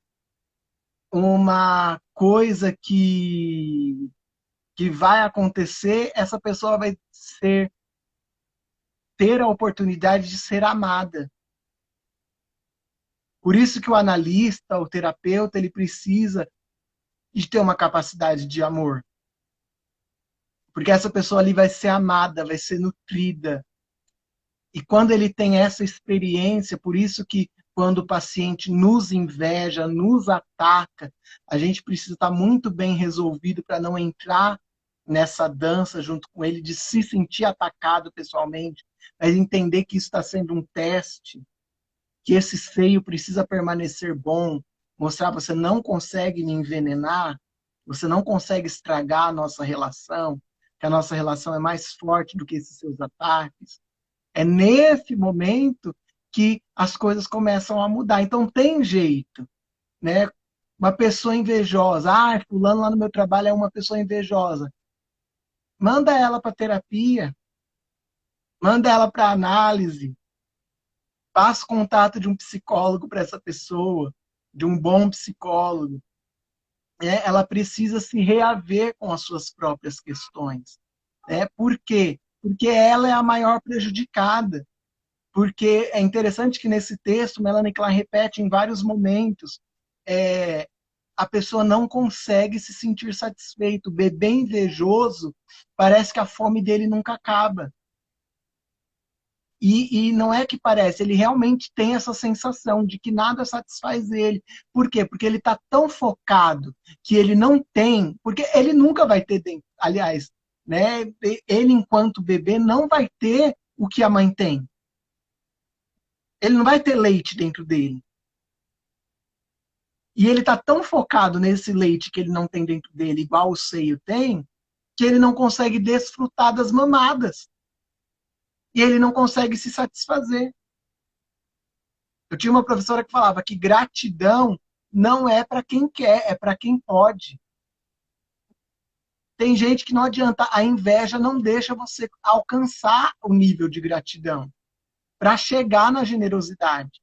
uma coisa que vai acontecer, essa pessoa vai ser ter a oportunidade de ser amada. Por isso que o analista, o terapeuta, ele precisa de ter uma capacidade de amor. Porque essa pessoa ali vai ser amada, vai ser nutrida. E quando ele tem essa experiência, por isso que quando o paciente nos inveja, nos ataca, a gente precisa estar muito bem resolvido para não entrar nessa dança junto com ele, de se sentir atacado pessoalmente, mas entender que isso está sendo um teste, que esse seio precisa permanecer bom, mostrar você não consegue me envenenar, você não consegue estragar a nossa relação, que a nossa relação é mais forte do que esses seus ataques. É nesse momento que as coisas começam a mudar. Então tem jeito, né? Uma pessoa invejosa, fulano lá no meu trabalho é uma pessoa invejosa. Manda ela para terapia, manda ela para análise, passa o contato de um psicólogo para essa pessoa, de um bom psicólogo. Né? Ela precisa se reaver com as suas próprias questões. Né? Por quê? Porque ela é a maior prejudicada. Porque é interessante que nesse texto, Melanie Klein repete em vários momentos, a pessoa não consegue se sentir satisfeito. O bebê invejoso, parece que a fome dele nunca acaba. E não é que parece, ele realmente tem essa sensação de que nada satisfaz ele. Por quê? Porque ele está tão focado que ele não tem, porque ele nunca vai ter dentro. Aliás, né, ele, enquanto bebê, não vai ter o que a mãe tem. Ele não vai ter leite dentro dele. E ele está tão focado nesse leite que ele não tem dentro dele, igual o seio tem, que ele não consegue desfrutar das mamadas. E ele não consegue se satisfazer. Eu tinha uma professora que falava que gratidão não é para quem quer, é para quem pode. Tem gente que não adianta, a inveja não deixa você alcançar o nível de gratidão para chegar na generosidade.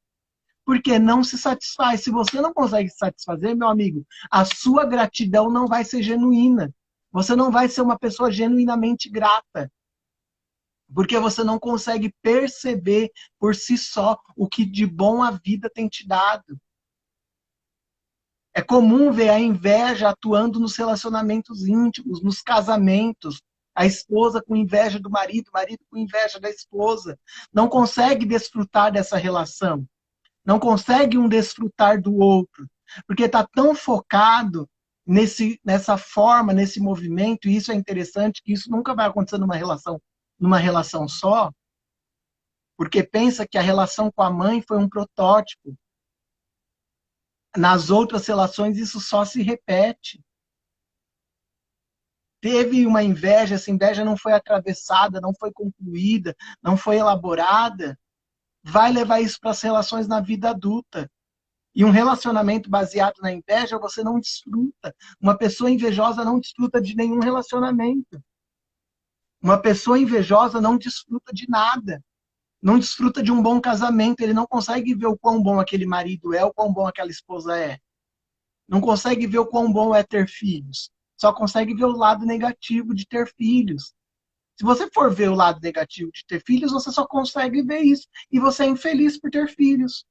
Porque não se satisfaz. Se você não consegue se satisfazer, meu amigo, a sua gratidão não vai ser genuína. Você não vai ser uma pessoa genuinamente grata. Porque você não consegue perceber por si só o que de bom a vida tem te dado. É comum ver a inveja atuando nos relacionamentos íntimos, nos casamentos. A esposa com inveja do marido, o marido com inveja da esposa. Não consegue desfrutar dessa relação. Não consegue um desfrutar do outro. Porque está tão focado nessa forma, nesse movimento, e isso é interessante, que isso nunca vai acontecer numa relação só, porque pensa que a relação com a mãe foi um protótipo. Nas outras relações, isso só se repete. Teve uma inveja, essa inveja não foi atravessada, não foi concluída, não foi elaborada, vai levar isso para as relações na vida adulta. E um relacionamento baseado na inveja, você não desfruta. Uma pessoa invejosa não desfruta de nenhum relacionamento. Uma pessoa invejosa não desfruta de nada. Não desfruta de um bom casamento. Ele não consegue ver o quão bom aquele marido é, o quão bom aquela esposa é. Não consegue ver o quão bom é ter filhos. Só consegue ver o lado negativo de ter filhos. Se você for ver o lado negativo de ter filhos, você só consegue ver isso. E você é infeliz por ter filhos.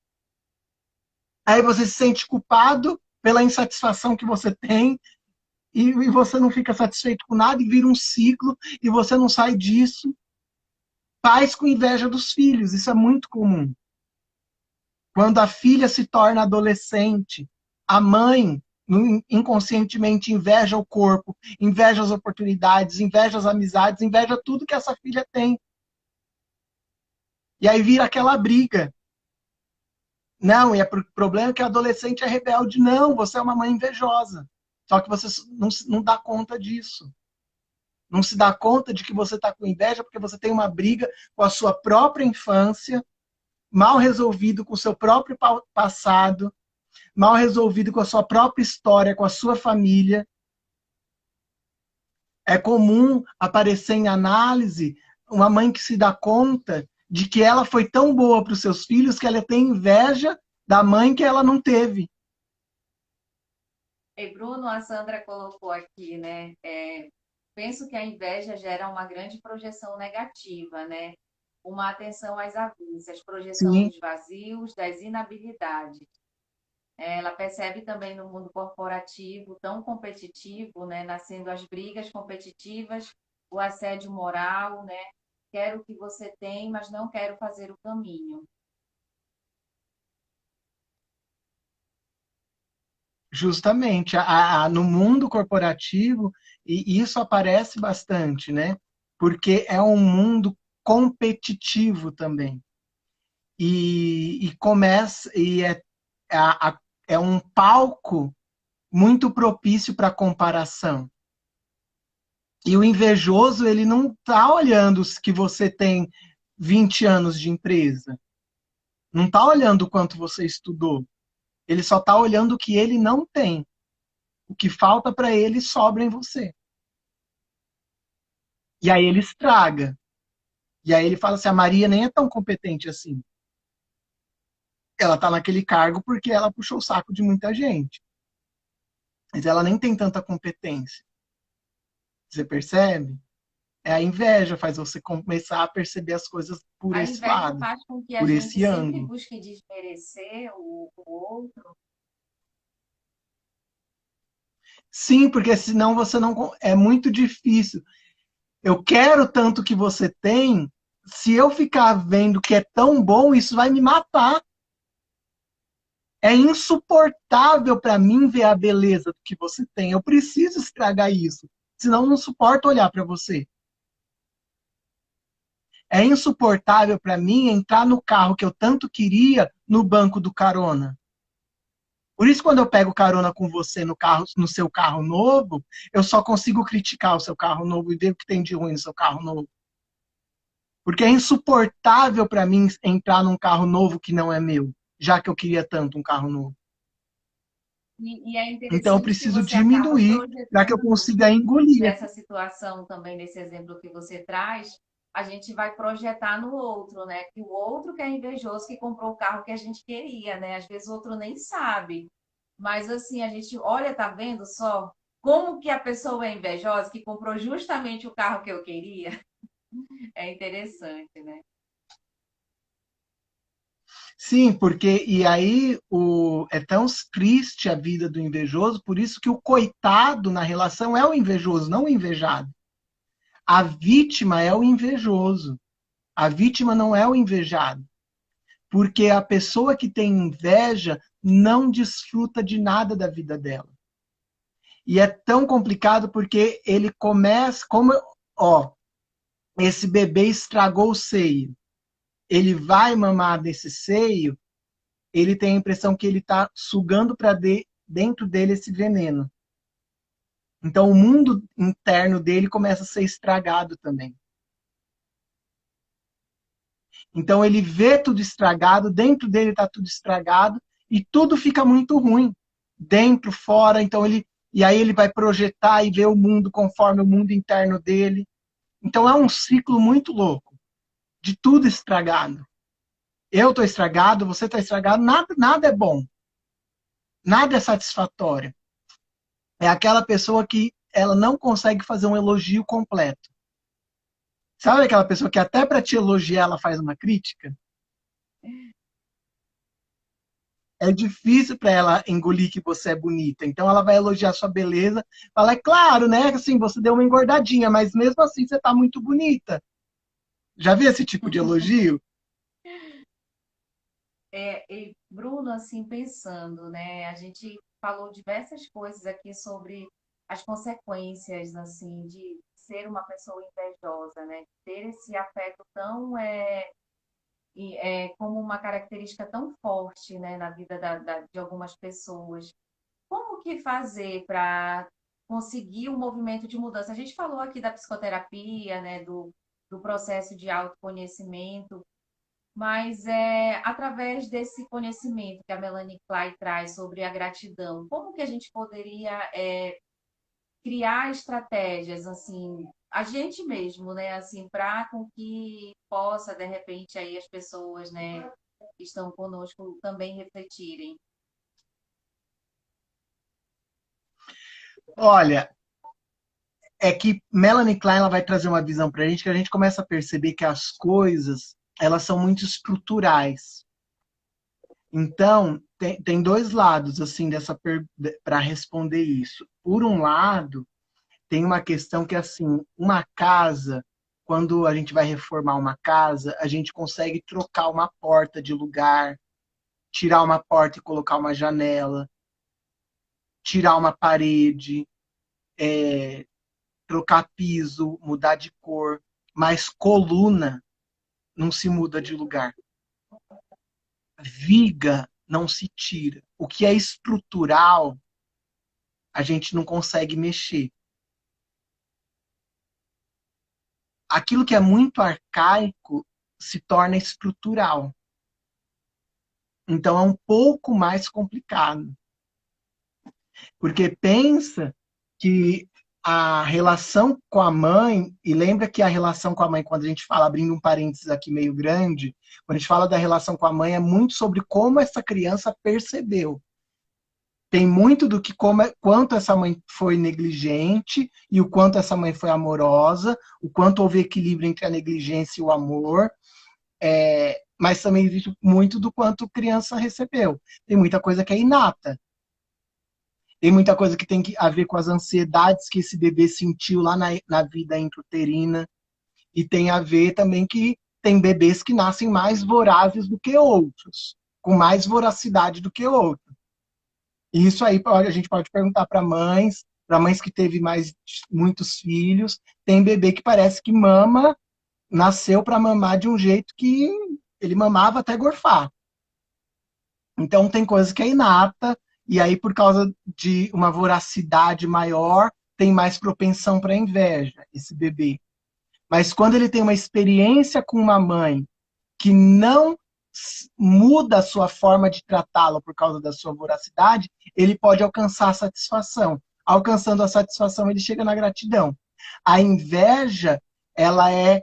Aí você se sente culpado pela insatisfação que você tem e você não fica satisfeito com nada e vira um ciclo e você não sai disso. Pais com inveja dos filhos, isso é muito comum. Quando a filha se torna adolescente, a mãe inconscientemente inveja o corpo, inveja as oportunidades, inveja as amizades, inveja tudo que essa filha tem. E aí vira aquela briga. Não, e o problema é que a adolescente é rebelde. Não, você é uma mãe invejosa. Só que você não dá conta disso. Não se dá conta de que você está com inveja porque você tem uma briga com a sua própria infância, mal resolvido com o seu próprio passado, mal resolvido com a sua própria história, com a sua família. É comum aparecer em análise uma mãe que se dá conta de que ela foi tão boa para os seus filhos que ela tem inveja da mãe que ela não teve. E Bruno, a Sandra colocou aqui, né? Penso que a inveja gera uma grande projeção negativa, né? uma atenção às avessas, projeção Sim, dos vazios, das inabilidades. Ela percebe também no mundo corporativo tão competitivo, né, nascendo as brigas competitivas, o assédio moral, né? Quero o que você tem, mas não quero fazer o caminho. justamente. No mundo corporativo, e isso aparece bastante, né? Porque é um mundo competitivo também. E começa, é um palco muito propício para comparação. E o invejoso, ele não está olhando que você tem 20 anos de empresa. Não está olhando o quanto você estudou. Ele só está olhando o que ele não tem. O que falta para ele sobra em você. E aí ele estraga. E aí ele fala assim: a Maria nem é tão competente assim. Ela está naquele cargo porque ela puxou o saco de muita gente. Mas ela nem tem tanta competência. Você percebe? É a inveja, faz você começar a perceber as coisas por A esse inveja lado, faz com que a por gente esse sempre ângulo. busque desmerecer o outro. Sim, porque senão você não. É muito difícil. Eu quero tanto que você tem, se eu ficar vendo que é tão bom, isso vai me matar. É insuportável para mim ver a beleza do que você tem. Eu preciso estragar isso, senão eu não suporto olhar para você. É insuportável para mim entrar no carro que eu tanto queria no banco do carona. Por isso, quando eu pego carona com você no carro, no seu carro novo, eu só consigo criticar o seu carro novo e ver o que tem de ruim no seu carro novo. Porque é insuportável para mim entrar num carro novo que não é meu, já que eu queria tanto um carro novo. E é Então eu interessante que preciso você acaba diminuir para que eu projetando consiga engolir. nessa situação também, nesse exemplo que você traz, a gente vai projetar no outro, né? Que o outro que é invejoso que comprou o carro que a gente queria, né? Às vezes o outro nem sabe. Mas assim, a gente olha, tá vendo só como que a pessoa é invejosa que comprou justamente o carro que eu queria? É interessante, né? Sim, porque e aí é tão triste a vida do invejoso, por isso que o coitado na relação é o invejoso, não o invejado. A vítima é o invejoso. A vítima não é o invejado. Porque a pessoa que tem inveja não desfruta de nada da vida dela. E é tão complicado porque ele começa, como, ó, esse bebê estragou o seio. Ele vai mamar desse seio, ele tem a impressão que ele está sugando para dentro dele esse veneno. Então o mundo interno dele começa a ser estragado também. Então ele vê tudo estragado, dentro dele está tudo estragado e tudo fica muito ruim. Dentro, fora, então ele e aí ele vai projetar e ver o mundo conforme o mundo interno dele. Então é um ciclo muito louco, de tudo estragado. Eu estou estragado, você está estragado, nada é bom, nada é satisfatório. É aquela pessoa que ela não consegue fazer um elogio completo. Sabe aquela pessoa que até para te elogiar ela faz uma crítica? É difícil para ela engolir que você é bonita. Então ela vai elogiar sua beleza. Fala, é claro, né? Assim, você deu uma engordadinha, mas mesmo assim você tá muito bonita. Já vi esse tipo de elogio? E Bruno, assim, pensando, né? A gente falou diversas coisas aqui sobre as consequências, assim, de ser uma pessoa invejosa, né? Ter esse afeto tão, como uma característica tão forte, né, na vida de algumas pessoas. Como que fazer para conseguir um movimento de mudança? A gente falou aqui da psicoterapia, né, do processo de autoconhecimento, mas através desse conhecimento que a Melanie Klein traz sobre a gratidão, como que a gente poderia criar estratégias assim, a gente mesmo, né, assim, para com que possa de repente aí as pessoas, né, que estão conosco também refletirem. Olha, é que Melanie Klein ela vai trazer uma visão para a gente que a gente começa a perceber que as coisas elas são muito estruturais. Então, tem dois lados assim dessa para responder isso. Por um lado, tem uma questão que assim, uma casa, quando a gente vai reformar uma casa, a gente consegue trocar uma porta de lugar, tirar uma porta e colocar uma janela, tirar uma parede, trocar piso, mudar de cor, mas coluna não se muda de lugar. Viga não se tira. O que é estrutural, a gente não consegue mexer. Aquilo que é muito arcaico se torna estrutural. Então é um pouco mais complicado. Porque pensa que a relação com a mãe, e lembra que a relação com a mãe, quando a gente fala, abrindo um parênteses aqui meio grande, quando a gente fala da relação com a mãe, é muito sobre como essa criança percebeu. Tem muito do que quanto essa mãe foi negligente e o quanto essa mãe foi amorosa, o quanto houve equilíbrio entre a negligência e o amor, mas também existe muito do quanto a criança recebeu. Tem muita coisa que é inata. Tem muita coisa que tem a ver com as ansiedades que esse bebê sentiu lá na vida intrauterina. E tem a ver também que tem bebês que nascem mais vorazes do que outros, com mais voracidade do que outros. E isso aí a gente pode perguntar para mães que teve muitos filhos. Tem bebê que parece que nasceu para mamar de um jeito que ele mamava até gorfar. Então tem coisa que é inata, e aí por causa de uma voracidade maior, tem mais propensão para inveja, esse bebê. Mas quando ele tem uma experiência com uma mãe que não muda a sua forma de tratá-lo por causa da sua voracidade, ele pode alcançar a satisfação. Alcançando a satisfação, ele chega na gratidão. A inveja, ela é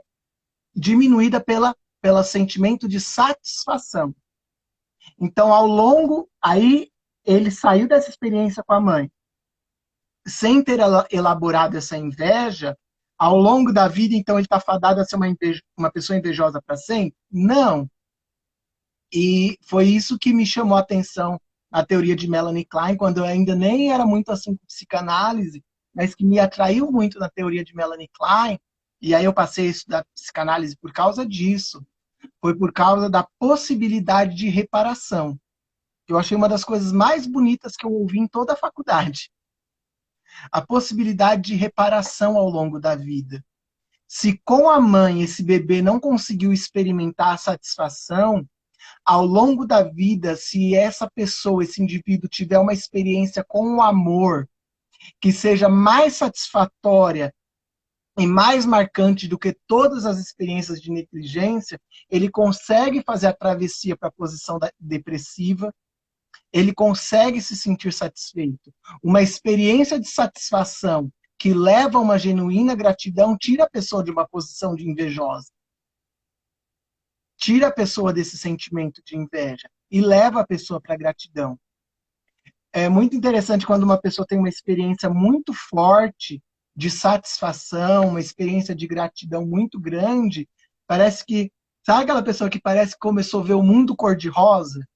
diminuída pelo sentimento de satisfação. Então, aí ele saiu dessa experiência com a mãe, sem ter elaborado essa inveja, ao longo da vida, então ele está fadado a ser uma pessoa invejosa para sempre? Não. E foi isso que me chamou a atenção na teoria de Melanie Klein, quando eu ainda nem era muito assim com psicanálise, mas que me atraiu muito na teoria de Melanie Klein, e aí eu passei a estudar psicanálise por causa disso. Foi por causa da possibilidade de reparação. Eu achei uma das coisas mais bonitas que eu ouvi em toda a faculdade. A possibilidade de reparação ao longo da vida. Se com a mãe esse bebê não conseguiu experimentar a satisfação, ao longo da vida, se essa pessoa, esse indivíduo, tiver uma experiência com o amor que seja mais satisfatória e mais marcante do que todas as experiências de negligência, ele consegue fazer a travessia para a posição depressiva, ele consegue se sentir satisfeito. Uma experiência de satisfação que leva a uma genuína gratidão tira a pessoa de uma posição de invejosa. Tira a pessoa desse sentimento de inveja e leva a pessoa para a gratidão. É muito interessante quando uma pessoa tem uma experiência muito forte de satisfação, uma experiência de gratidão muito grande, parece que, sabe aquela pessoa que parece que começou a ver o mundo cor-de-rosa?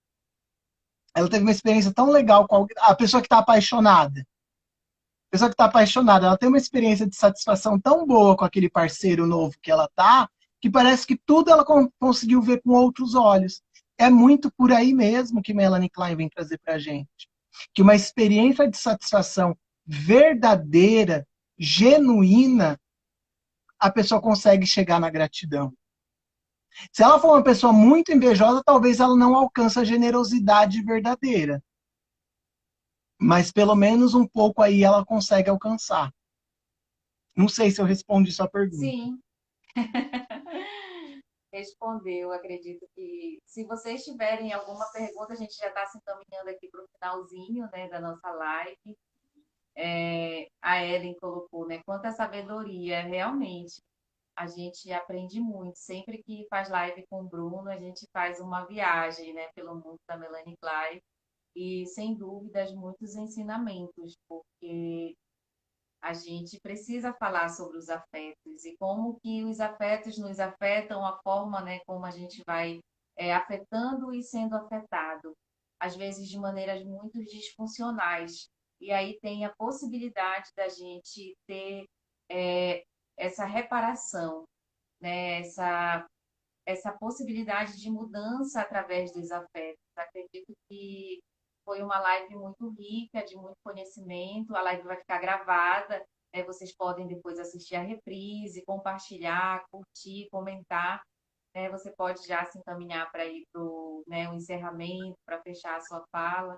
Ela teve uma experiência tão legal com a pessoa que está apaixonada. A pessoa que está apaixonada, ela tem uma experiência de satisfação tão boa com aquele parceiro novo que ela tá, que parece que tudo ela conseguiu ver com outros olhos. É muito por aí mesmo que Melanie Klein vem trazer para a gente. Que uma experiência de satisfação verdadeira, genuína, a pessoa consegue chegar na gratidão. Se ela for uma pessoa muito invejosa, talvez ela não alcance a generosidade verdadeira. Mas pelo menos um pouco aí ela consegue alcançar. Não sei se eu respondi sua pergunta. Sim. Respondeu. Acredito que se vocês tiverem alguma pergunta, a gente já está se encaminhando aqui para o finalzinho, né, da nossa live. A Ellen colocou, né? Quanta sabedoria, realmente. A gente aprende muito. Sempre que faz live com o Bruno, a gente faz uma viagem, né, pelo mundo da Melanie Klein e, sem dúvidas, muitos ensinamentos, porque A gente precisa falar sobre os afetos e como que os afetos nos afetam, a forma, né, como a gente vai afetando e sendo afetado, às vezes de maneiras muito disfuncionais. E aí tem a possibilidade da gente ter é, essa reparação, né, essa possibilidade de mudança através dos afetos. Acredito que foi uma live muito rica, de muito conhecimento. A live vai ficar gravada, né? Vocês podem depois assistir a reprise, compartilhar, curtir, comentar. Né? Você pode já se encaminhar para ir para o, né, o encerramento, para fechar a sua fala.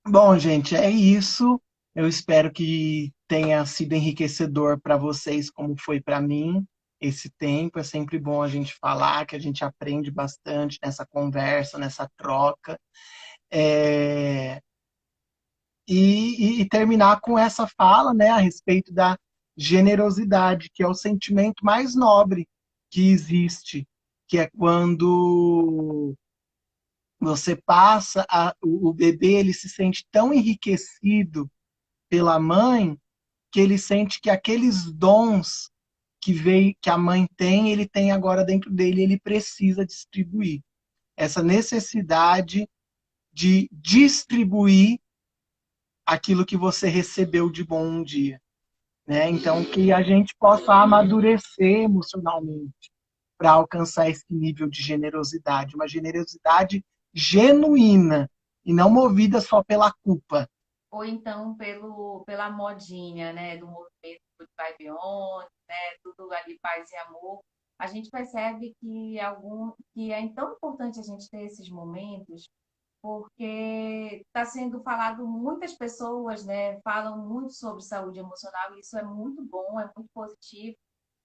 Bom, gente, é isso. Eu espero que tenha sido enriquecedor para vocês, como foi para mim esse tempo. É sempre bom a gente falar, que a gente aprende bastante nessa conversa, nessa troca. É, e terminar com essa fala, né, a respeito da generosidade, que é o sentimento mais nobre que existe, que é quando você passa, o bebê ele se sente tão enriquecido pela mãe que ele sente que aqueles dons que veio, que a mãe tem, ele tem agora dentro dele, ele precisa distribuir. Essa necessidade de distribuir aquilo que você recebeu de bom um dia, né? Então que a gente possa amadurecer emocionalmente para alcançar esse nível de generosidade, uma generosidade genuína e não movida só pela culpa. Ou então pela modinha, né, do movimento Good Vibe On, né, tudo ali paz e amor. A gente percebe que é tão importante a gente ter esses momentos, porque está sendo falado, muitas pessoas, né, falam muito sobre saúde emocional, e isso é muito bom, é muito positivo,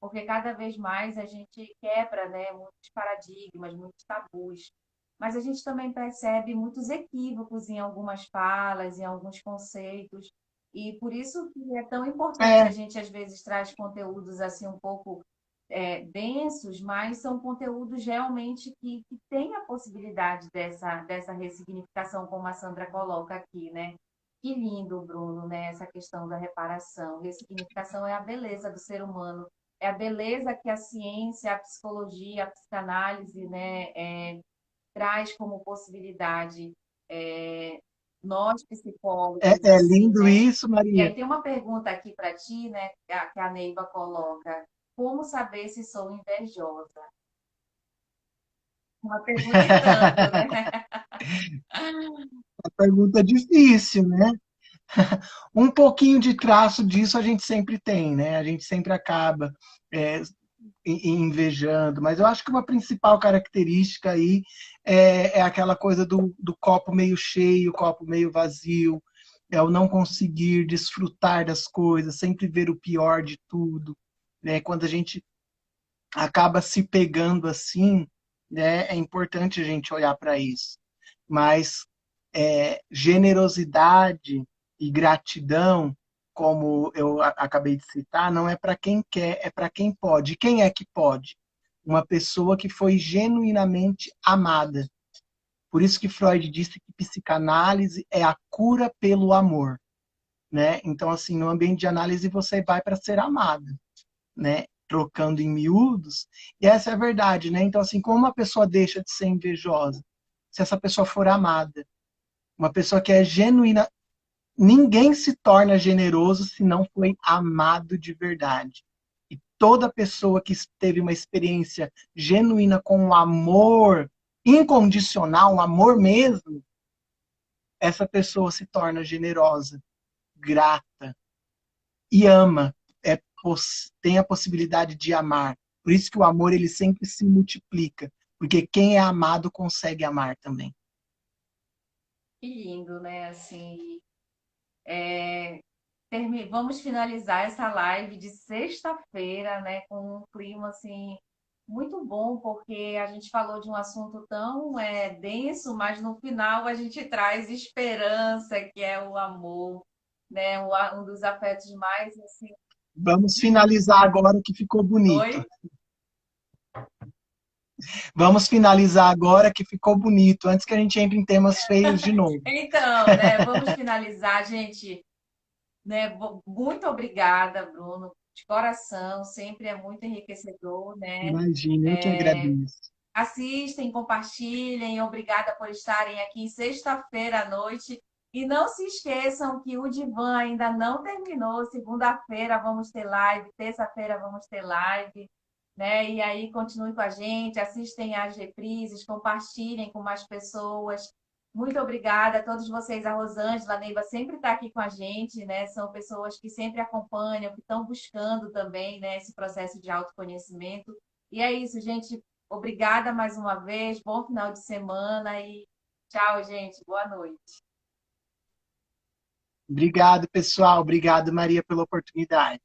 porque cada vez mais a gente quebra, né, muitos paradigmas, muitos tabus. Mas a gente também percebe muitos equívocos em algumas falas, em alguns conceitos, e por isso que é tão importante, a É, gente às vezes traz conteúdos assim um pouco densos, mas são conteúdos realmente que têm a possibilidade dessa ressignificação, como a Sandra coloca aqui, né? Que lindo, Bruno, né? Essa questão da reparação. Ressignificação é a beleza do ser humano, é a beleza que a ciência, a psicologia, a psicanálise, né, traz como possibilidade. É, nós, psicólogos, é assim, lindo né? isso, E Maria. aí tem uma pergunta aqui para ti, né, que a Neiva coloca. Como saber se sou invejosa? Uma pergunta e tanto, né? A pergunta é difícil, né? Um pouquinho de traço disso a gente sempre tem, né? A gente sempre acaba é, invejando, mas eu acho que uma principal característica aí é aquela coisa do copo meio cheio, copo meio vazio, é o não conseguir desfrutar das coisas, sempre ver o pior de tudo, né? Quando a gente acaba se pegando assim, né? É importante a gente olhar para isso. Mas generosidade e gratidão, como eu acabei de citar, não é para quem quer, é para quem pode. E quem é que pode? Uma pessoa que foi genuinamente amada. Por isso que Freud disse que psicanálise é a cura pelo amor, né? Então, assim, no ambiente de análise você vai para ser amado, né? Trocando em miúdos. E essa é a verdade, né? Então, assim, como uma pessoa deixa de ser invejosa? Se essa pessoa for amada. Uma pessoa que é genuína. Ninguém se torna generoso se não foi amado de verdade. E toda pessoa que teve uma experiência genuína com o amor incondicional, um amor mesmo, essa pessoa se torna generosa, grata e ama. É, tem a possibilidade de amar. Por isso que o amor ele sempre se multiplica, porque quem é amado consegue amar também. Que lindo, né? Assim, vamos finalizar essa live de sexta-feira, né, com um clima assim muito bom, porque a gente falou de um assunto tão denso, mas no final a gente traz esperança, que é o amor, né, um dos afetos mais assim. Vamos finalizar agora que ficou bonito. Oi? Vamos finalizar agora que ficou bonito, antes que a gente entre em temas feios de novo. Então, né, vamos finalizar, gente, né? Muito obrigada, Bruno, de coração, sempre é muito enriquecedor, né? Imagina, eu que agradeço. Assistem, compartilhem, obrigada por estarem aqui sexta-feira à noite. E não se esqueçam que o Divã ainda não terminou. Segunda-feira vamos ter live, terça-feira vamos ter live, né? E aí continue com a gente, assistem às reprises, compartilhem com mais pessoas. Muito obrigada a todos vocês, a Rosângela, a Neiva sempre está aqui com a gente, né? São pessoas que sempre acompanham, que estão buscando também, né, esse processo de autoconhecimento. E é isso, gente. Obrigada mais uma vez, bom final de semana e tchau, gente. Boa noite. Obrigado, pessoal. Obrigado, Maria, pela oportunidade.